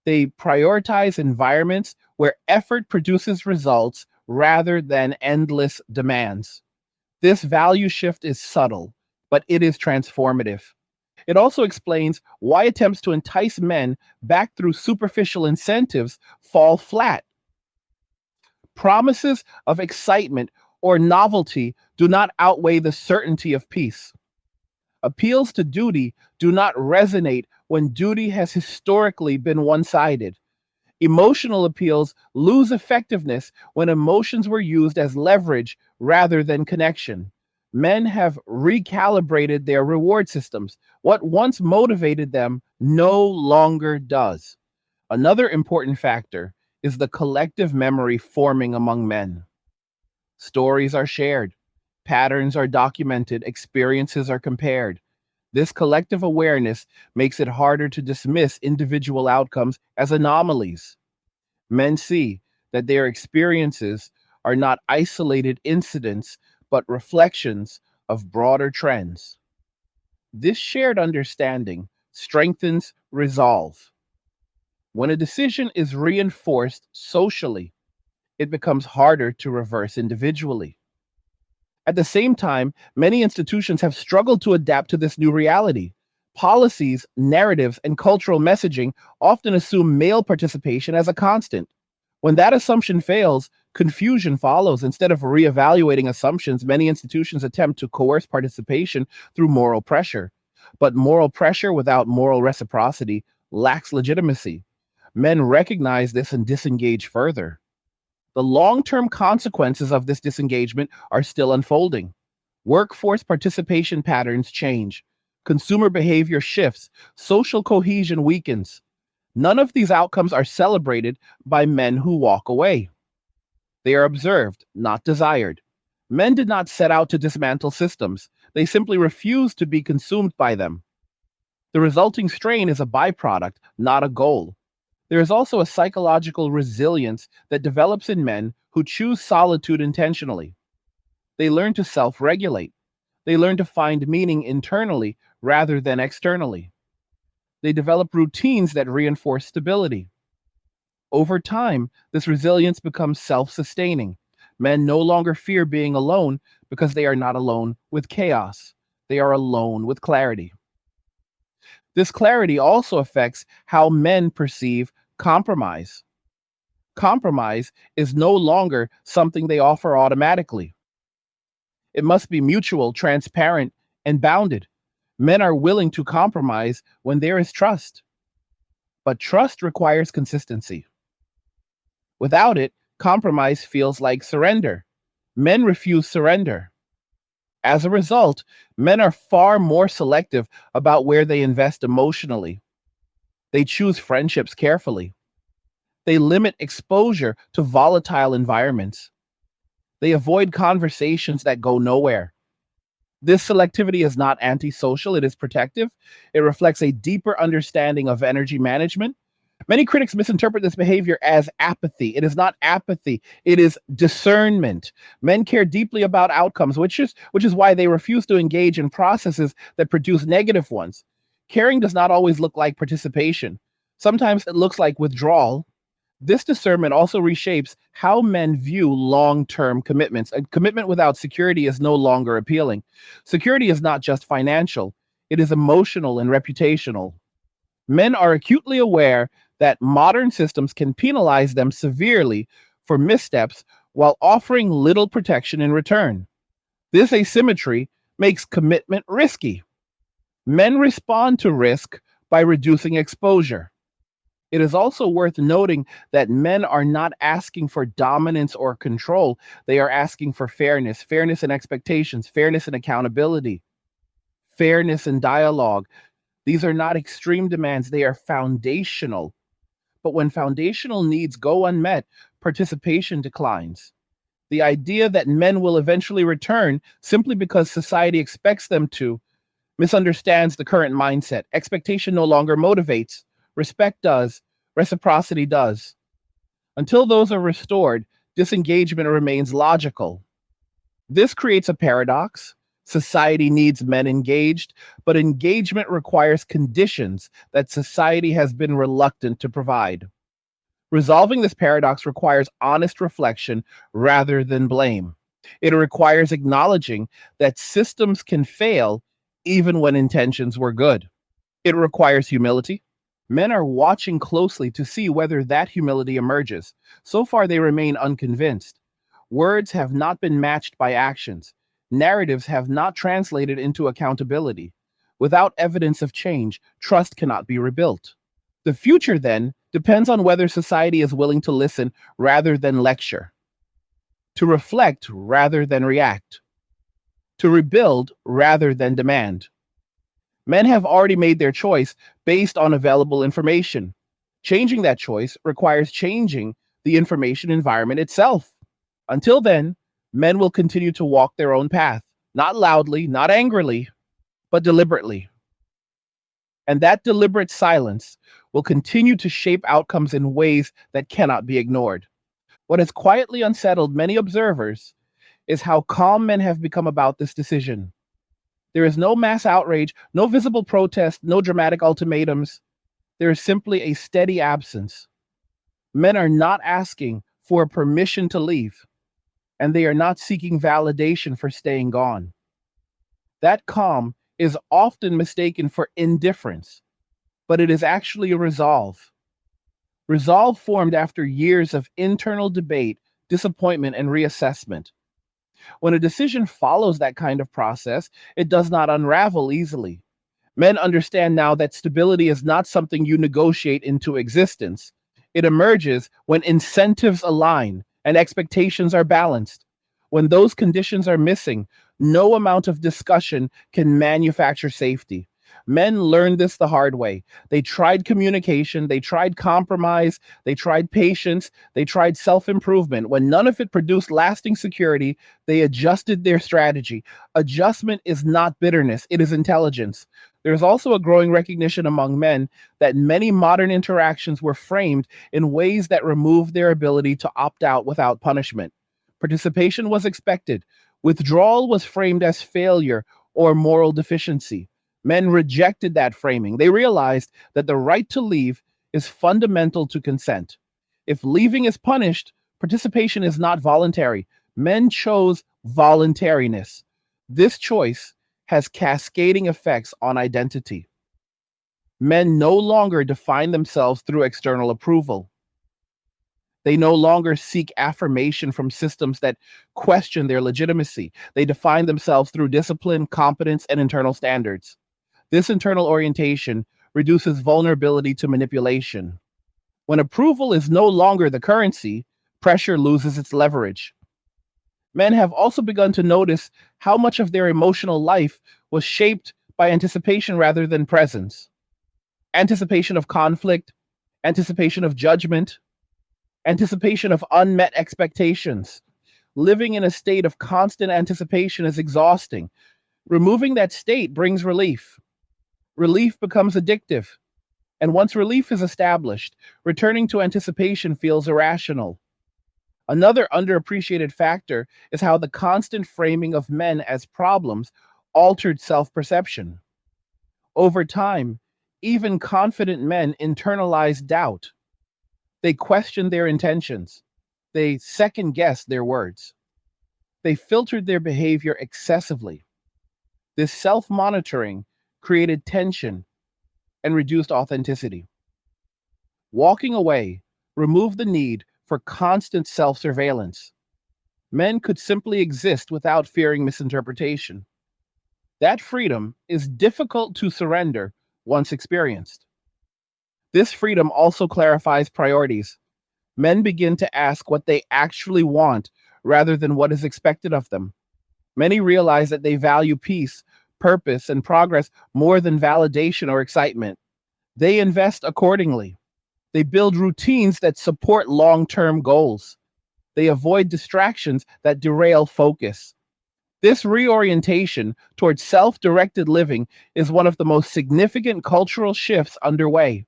They prioritize environments where effort produces results rather than endless demands. This value shift is subtle, but it is transformative. It also explains why attempts to entice men back through superficial incentives fall flat. Promises of excitement or novelty do not outweigh the certainty of peace. Appeals to duty do not resonate when duty has historically been one sided. Emotional appeals lose effectiveness when emotions were used as leverage rather than connection. Men have recalibrated their reward systems. What once motivated them no longer does. Another important factor is the collective memory forming among men. Stories are shared, patterns are documented, experiences are compared. This collective awareness makes it harder to dismiss individual outcomes as anomalies. Men see that their experiences are not isolated incidents, but reflections of broader trends. This shared understanding strengthens resolve. When a decision is reinforced socially, it becomes harder to reverse individually. At the same time, many institutions have struggled to adapt to this new reality. Policies, narratives, and cultural messaging often assume male participation as a constant. When that assumption fails, confusion follows. Instead of reevaluating assumptions, many institutions attempt to coerce participation through moral pressure. But moral pressure without moral reciprocity lacks legitimacy. Men recognize this and disengage further. The long term consequences of this disengagement are still unfolding. Workforce participation patterns change, consumer behavior shifts, social cohesion weakens. None of these outcomes are celebrated by men who walk away. They are observed, not desired. Men did not set out to dismantle systems, they simply refused to be consumed by them. The resulting strain is a byproduct, not a goal. There is also a psychological resilience that develops in men who choose solitude intentionally. They learn to self regulate. They learn to find meaning internally rather than externally. They develop routines that reinforce stability. Over time, this resilience becomes self sustaining. Men no longer fear being alone because they are not alone with chaos. They are alone with clarity. This clarity also affects how men perceive compromise. Compromise is no longer something they offer automatically. It must be mutual, transparent, and bounded. Men are willing to compromise when there is trust, but trust requires consistency. Without it, compromise feels like surrender. Men refuse surrender. As a result, men are far more selective about where they invest emotionally. They choose friendships carefully. They limit exposure to volatile environments. They avoid conversations that go nowhere. This selectivity is not antisocial, it is protective. It reflects a deeper understanding of energy management. Many critics misinterpret this behavior as apathy. It is not apathy, it is discernment. Men care deeply about outcomes, which is why they refuse to engage in processes that produce negative ones. Caring does not always look like participation. Sometimes it looks like withdrawal. This discernment also reshapes how men view long term commitments. A commitment without security is no longer appealing. Security is not just financial, it is emotional and reputational. Men are acutely aware that modern systems can penalize them severely for missteps while offering little protection in return. This asymmetry makes commitment risky. Men respond to risk by reducing exposure. It is also worth noting that men are not asking for dominance or control. They are asking for fairness, fairness in expectations, fairness in accountability, fairness in dialogue. These are not extreme demands, they are foundational. But when foundational needs go unmet, participation declines. The idea that men will eventually return simply because society expects them to misunderstands the current mindset. Expectation no longer motivates, respect does, reciprocity does. Until those are restored, disengagement remains logical. This creates a paradox. Society needs men engaged, but engagement requires conditions that society has been reluctant to provide. Resolving this paradox requires honest reflection rather than blame. It requires acknowledging that systems can fail even when intentions were good. It requires humility. Men are watching closely to see whether that humility emerges. So far, they remain unconvinced. Words have not been matched by actions. Narratives have not translated into accountability. Without evidence of change, trust cannot be rebuilt. The future, then, depends on whether society is willing to listen rather than lecture, to reflect rather than react, to rebuild rather than demand. Men have already made their choice based on available information. Changing that choice requires changing the information environment itself. Until then, men will continue to walk their own path, not loudly, not angrily, but deliberately. And that deliberate silence will continue to shape outcomes in ways that cannot be ignored. What has quietly unsettled many observers is how calm men have become about this decision. There is no mass outrage, no visible protest, no dramatic ultimatums. There is simply a steady absence. Men are not asking for permission to leave, and they are not seeking validation for staying gone. That calm is often mistaken for indifference, but it is actually a resolve. Resolve formed after years of internal debate, disappointment, and reassessment. When a decision follows that kind of process, it does not unravel easily. Men understand now that stability is not something you negotiate into existence. It emerges when incentives align and expectations are balanced. When those conditions are missing, no amount of discussion can manufacture safety. Men learned this the hard way. They tried communication, they tried compromise, they tried patience, they tried self improvement. When none of it produced lasting security, they adjusted their strategy. Adjustment is not bitterness, it is intelligence. There is also a growing recognition among men that many modern interactions were framed in ways that removed their ability to opt out without punishment. Participation was expected. Withdrawal was framed as failure or moral deficiency. Men rejected that framing. They realized that the right to leave is fundamental to consent. If leaving is punished, participation is not voluntary. Men chose voluntariness. This choice has cascading effects on identity. Men no longer define themselves through external approval. They no longer seek affirmation from systems that question their legitimacy. They define themselves through discipline, competence, and internal standards. This internal orientation reduces vulnerability to manipulation. When approval is no longer the currency, pressure loses its leverage. Men have also begun to notice how much of their emotional life was shaped by anticipation rather than presence. Anticipation of conflict, anticipation of judgment, anticipation of unmet expectations. Living in a state of constant anticipation is exhausting. Removing that state brings relief. Relief becomes addictive. And once relief is established, returning to anticipation feels irrational. Another underappreciated factor is how the constant framing of men as problems altered self perception. Over time, even confident men internalize doubt. They question their intentions. They second guess their words. They filtered their behavior excessively. This self monitoring created tension and reduced authenticity. Walking away removed the need for constant self surveillance. Men could simply exist without fearing misinterpretation. That freedom is difficult to surrender once experienced. This freedom also clarifies priorities. Men begin to ask what they actually want rather than what is expected of them. Many realize that they value peace, purpose, and progress more than validation or excitement. They invest accordingly. They build routines that support long term goals. They avoid distractions that derail focus. This reorientation towards self directed living is one of the most significant cultural shifts underway.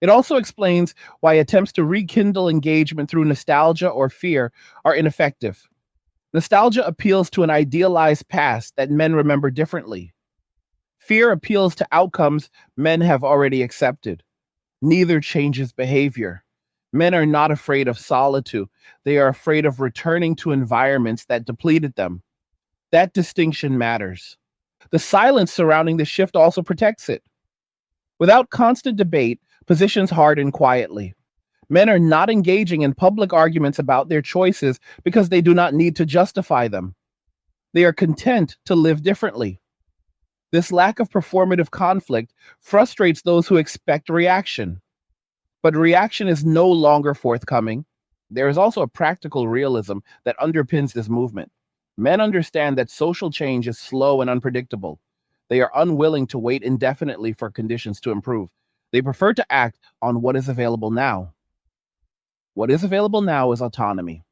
It also explains why attempts to rekindle engagement through nostalgia or fear are ineffective. Nostalgia appeals to an idealized past that men remember differently. Fear appeals to outcomes men have already accepted. Neither changes behavior. Men are not afraid of solitude, they are afraid of returning to environments that depleted them. That distinction matters. The silence surrounding the shift also protects it. Without constant debate, positions harden quietly. Men are not engaging in public arguments about their choices because they do not need to justify them. They are content to live differently. This lack of performative conflict frustrates those who expect reaction. But reaction is no longer forthcoming. There is also a practical realism that underpins this movement. Men understand that social change is slow and unpredictable. They are unwilling to wait indefinitely for conditions to improve. They prefer to act on what is available now. What is available now is autonomy.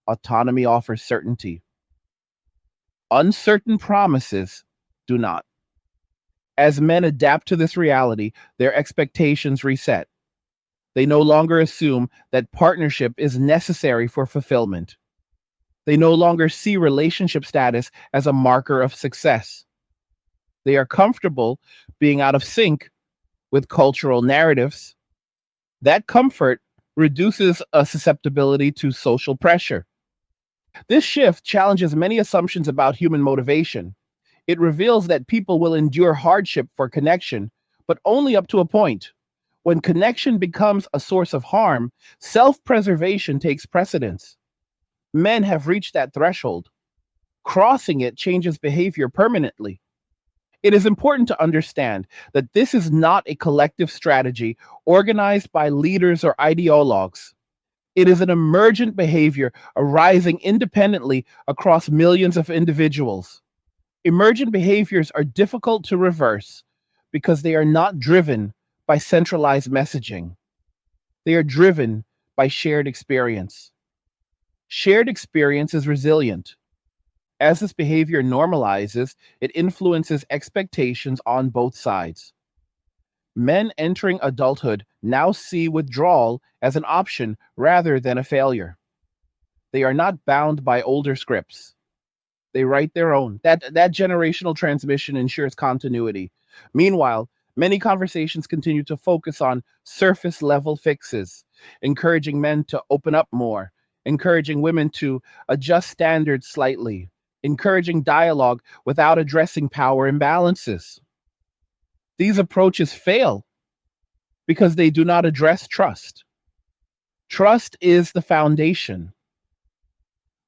Autonomy offers certainty. Uncertain promises do not. As men adapt to this reality, their expectations reset. They no longer assume that partnership is necessary for fulfillment. They no longer see relationship status as a marker of success. They are comfortable being out of sync with cultural narratives. That comfort reduces a susceptibility to social pressure. This shift challenges many assumptions about human motivation. It reveals that people will endure hardship for connection, but only up to a point. When connection becomes a source of harm, self preservation takes precedence. Men have reached that threshold. Crossing it changes behavior permanently. It is important to understand that this is not a collective strategy organized by leaders or ideologues. It is an emergent behavior arising independently across millions of individuals. Emergent behaviors are difficult to reverse because they are not driven by centralized messaging. They are driven by shared experience. Shared experience is resilient. As this behavior normalizes, it influences expectations on both sides. Men entering adulthood now see withdrawal as an option rather than a failure. They are not bound by older scripts. They write their own. That generational transmission ensures continuity. Meanwhile, many conversations continue to focus on surface level fixes, encouraging men to open up more, encouraging women to adjust standards slightly, encouraging dialogue without addressing power imbalances. These approaches fail because they do not address trust. Trust is the foundation.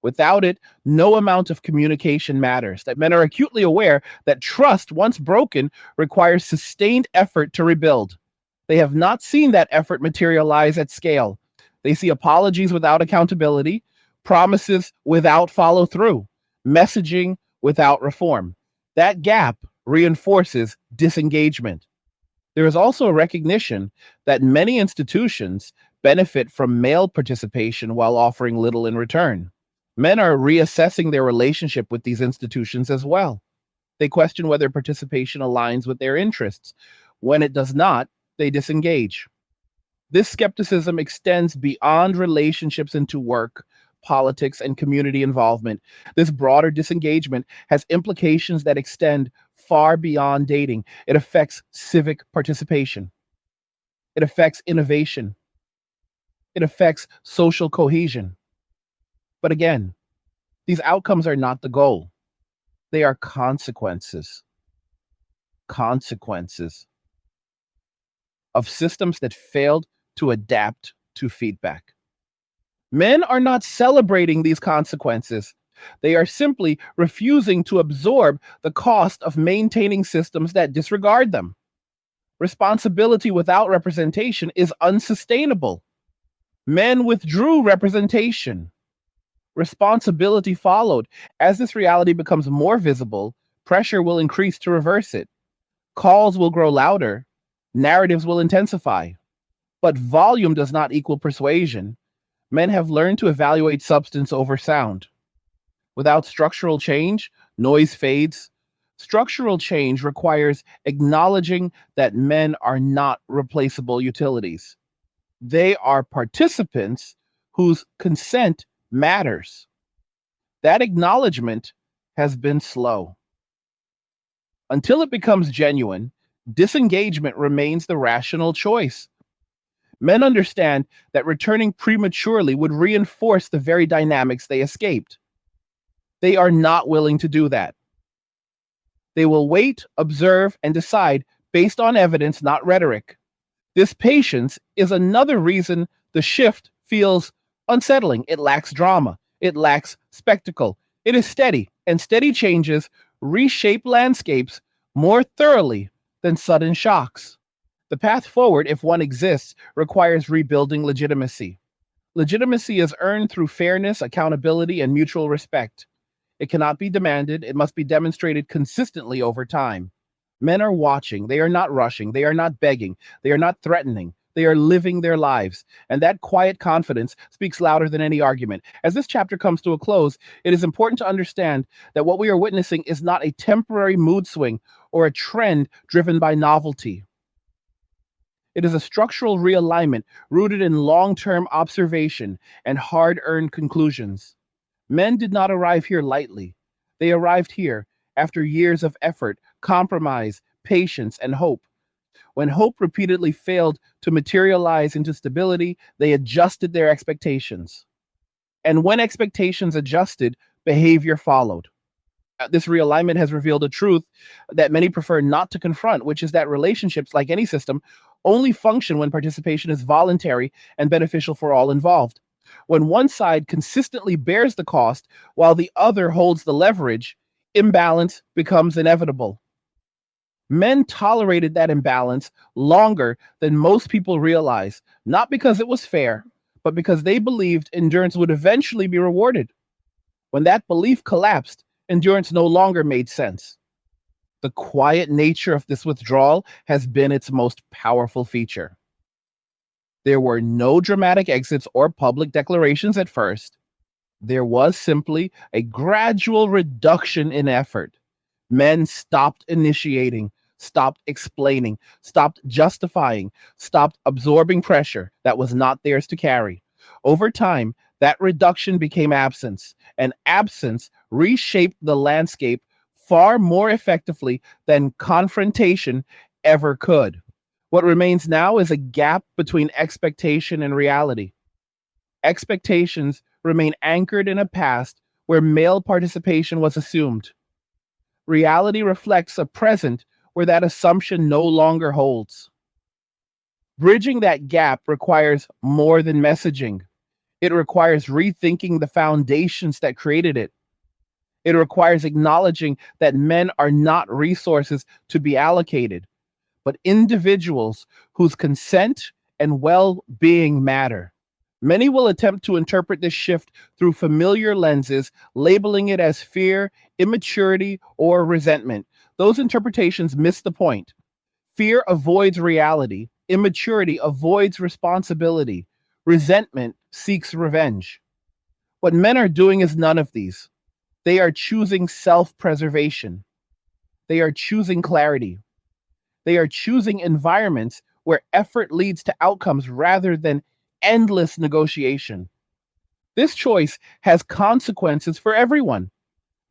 Without it, no amount of communication matters. That men are acutely aware that trust, once broken, requires sustained effort to rebuild. They have not seen that effort materialize at scale. They see apologies without accountability, promises without follow through, messaging without reform. That gap reinforces disengagement. There is also a recognition that many institutions benefit from male participation while offering little in return. Men are reassessing their relationship with these institutions as well. They question whether participation aligns with their interests. When it does not, they disengage. This skepticism extends beyond relationships into work, politics, and community involvement. This broader disengagement has implications that extend far beyond dating. It affects civic participation, it affects innovation, it affects social cohesion. But again, these outcomes are not the goal, they are consequences. Consequences of systems that failed to adapt to feedback. Men are not celebrating these consequences. They are simply refusing to absorb the cost of maintaining systems that disregard them. Responsibility without representation is unsustainable. Men withdrew representation. Responsibility followed. As this reality becomes more visible, pressure will increase to reverse it. Calls will grow louder. Narratives will intensify. But volume does not equal persuasion. Men have learned to evaluate substance over sound. Without structural change, noise fades. Structural change requires acknowledging that men are not replaceable utilities. They are participants whose consent matters. That acknowledgement has been slow. Until it becomes genuine, disengagement remains the rational choice. Men understand that returning prematurely would reinforce the very dynamics they escaped. They are not willing to do that. They will wait, observe, and decide based on evidence, not rhetoric. This patience is another reason the shift feels unsettling. It lacks drama, it lacks spectacle. It is steady, and steady changes reshape landscapes more thoroughly than sudden shocks. The path forward, if one exists, requires rebuilding legitimacy. Legitimacy is earned through fairness, accountability, and mutual respect. It cannot be demanded, it must be demonstrated consistently over time. Men are watching, they are not rushing, they are not begging, they are not threatening, they are living their lives. And that quiet confidence speaks louder than any argument. As this chapter comes to a close, it is important to understand that what we are witnessing is not a temporary mood swing or a trend driven by novelty. It is a structural realignment rooted in long term observation and hard earned conclusions. Men did not arrive here lightly. They arrived here after years of effort, compromise, patience, and hope. When hope repeatedly failed to materialize into stability, they adjusted their expectations. And when expectations adjusted, behavior followed. This realignment has revealed a truth that many prefer not to confront, which is that relationships, like any system, only function when participation is voluntary and beneficial for all involved. When one side consistently bears the cost while the other holds the leverage, imbalance becomes inevitable. Men tolerated that imbalance longer than most people realize, not because it was fair, but because they believed endurance would eventually be rewarded. When that belief collapsed, endurance no longer made sense. The quiet nature of this withdrawal has been its most powerful feature. There were no dramatic exits or public declarations at first. There was simply a gradual reduction in effort. Men stopped initiating, stopped explaining, stopped justifying, stopped absorbing pressure that was not theirs to carry. Over time, that reduction became absence, and absence reshaped the landscape far more effectively than confrontation ever could. What remains now is a gap between expectation and reality. Expectations remain anchored in a past where male participation was assumed. Reality reflects a present where that assumption no longer holds. Bridging that gap requires more than messaging. It requires rethinking the foundations that created it. It requires acknowledging that men are not resources to be allocated, but individuals whose consent and well being matter. Many will attempt to interpret this shift through familiar lenses, labeling it as fear, immaturity, or resentment. Those interpretations miss the point. Fear avoids reality, immaturity avoids responsibility, resentment seeks revenge. What men are doing is none of these. They are choosing self preservation, they are choosing clarity, they are choosing environments where effort leads to outcomes rather than endless negotiation. This choice has consequences for everyone,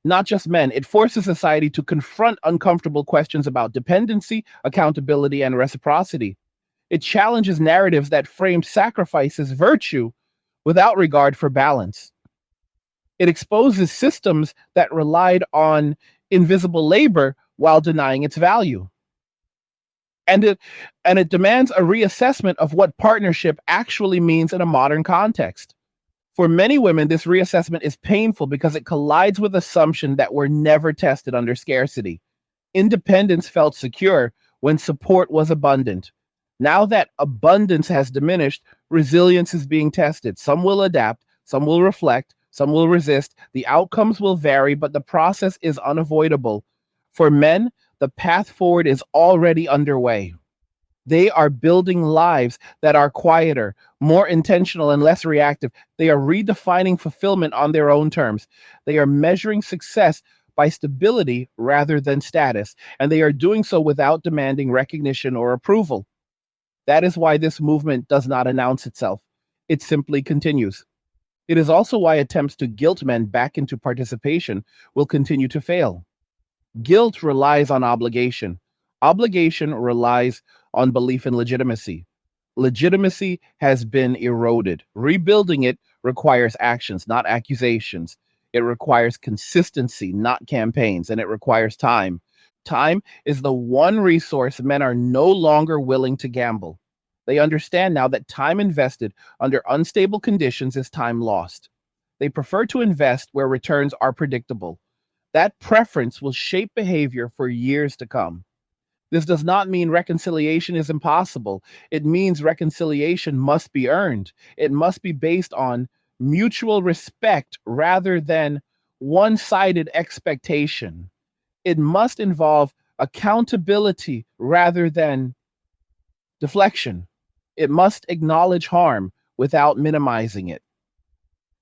not just men. It forces society to confront uncomfortable questions about dependency, accountability, and reciprocity. It challenges narratives that frame sacrifice as virtue without regard for balance. It exposes systems that relied on invisible labor while denying its value. And it demands a reassessment of what partnership actually means in a modern context. For many women, this reassessment is painful because it collides with assumptions that were never tested under scarcity. Independence felt secure when support was abundant. Now that abundance has diminished, resilience is being tested. Some will adapt, some will reflect, some will resist. The outcomes will vary, but the process is unavoidable. For men, the path forward is already underway. They are building lives that are quieter, more intentional, and less reactive. They are redefining fulfillment on their own terms. They are measuring success by stability rather than status, and they are doing so without demanding recognition or approval. That is why this movement does not announce itself. It simply continues. It is also why attempts to guilt men back into participation will continue to fail. Guilt relies on obligation. Obligation relies on belief in legitimacy. Legitimacy has been eroded. Rebuilding it requires actions, not accusations. It requires consistency, not campaigns, and it requires time. Time is the one resource men are no longer willing to gamble. They understand now that time invested under unstable conditions is time lost. They prefer to invest where returns are predictable. That preference will shape behavior for years to come. This does not mean reconciliation is impossible. It means reconciliation must be earned. It must be based on mutual respect rather than one sided expectation. It must involve accountability rather than deflection. It must acknowledge harm without minimizing it.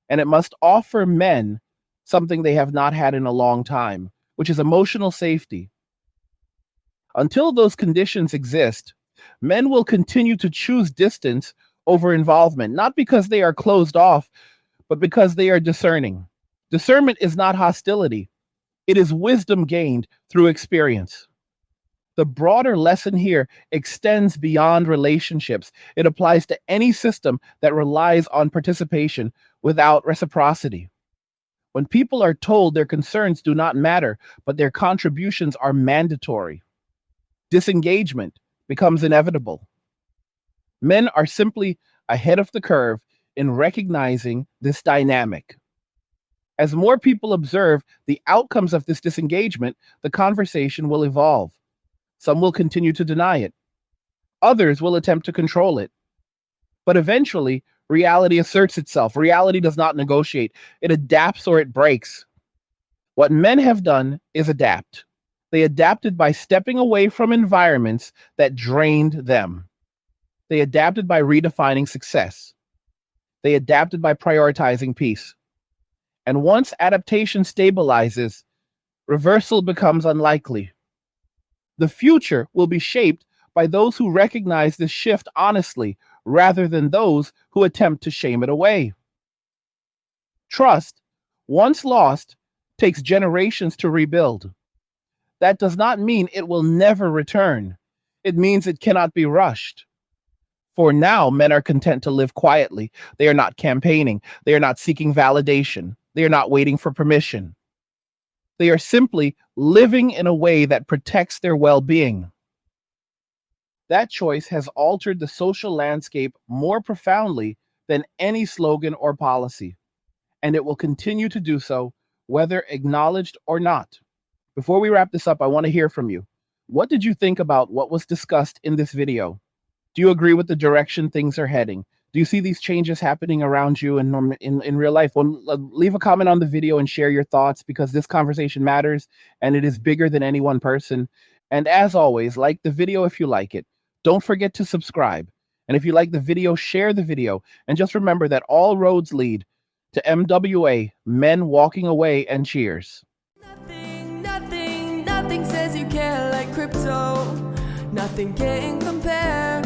And it must offer men something they have not had in a long time, which is emotional safety. Until those conditions exist, men will continue to choose distance over involvement, not because they are closed off, but because they are discerning. Discernment is not hostility, it is wisdom gained through experience. The broader lesson here extends beyond relationships. It applies to any system that relies on participation without reciprocity. When people are told their concerns do not matter, but their contributions are mandatory, disengagement becomes inevitable. Men are simply ahead of the curve in recognizing this dynamic. As more people observe the outcomes of this disengagement, the conversation will evolve. Some will continue to deny it, others will attempt to control it. But eventually, reality asserts itself. Reality does not negotiate, it adapts or it breaks. What men have done is adapt. They adapted by stepping away from environments that drained them. They adapted by redefining success. They adapted by prioritizing peace. And once adaptation stabilizes, reversal becomes unlikely. The future will be shaped by those who recognize this shift honestly rather than those who attempt to shame it away. Trust, once lost, takes generations to rebuild. That does not mean it will never return. It means it cannot be rushed. For now, men are content to live quietly. They are not campaigning. They are not seeking validation. They are not waiting for permission. They are simply living in a way that protects their well being. That choice has altered the social landscape more profoundly than any slogan or policy, and it will continue to do so, whether acknowledged or not. Before we wrap this up, I want to hear from you. What did you think about what was discussed in this video? Do you agree with the direction things are heading? Do you see these changes happening around you in real life? Well, leave a comment on the video and share your thoughts because this conversation matters and it is bigger than any one person. And as always, like the video if you like it. Don't forget to subscribe. And if you like the video, share the video. And just remember that all roads lead to MWA, men walking away, and cheers. Nothing says you care like crypto. Nothing can compare.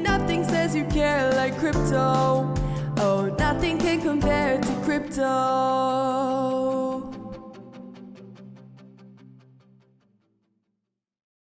Nothing says you care like crypto. Oh, nothing can compare to crypto.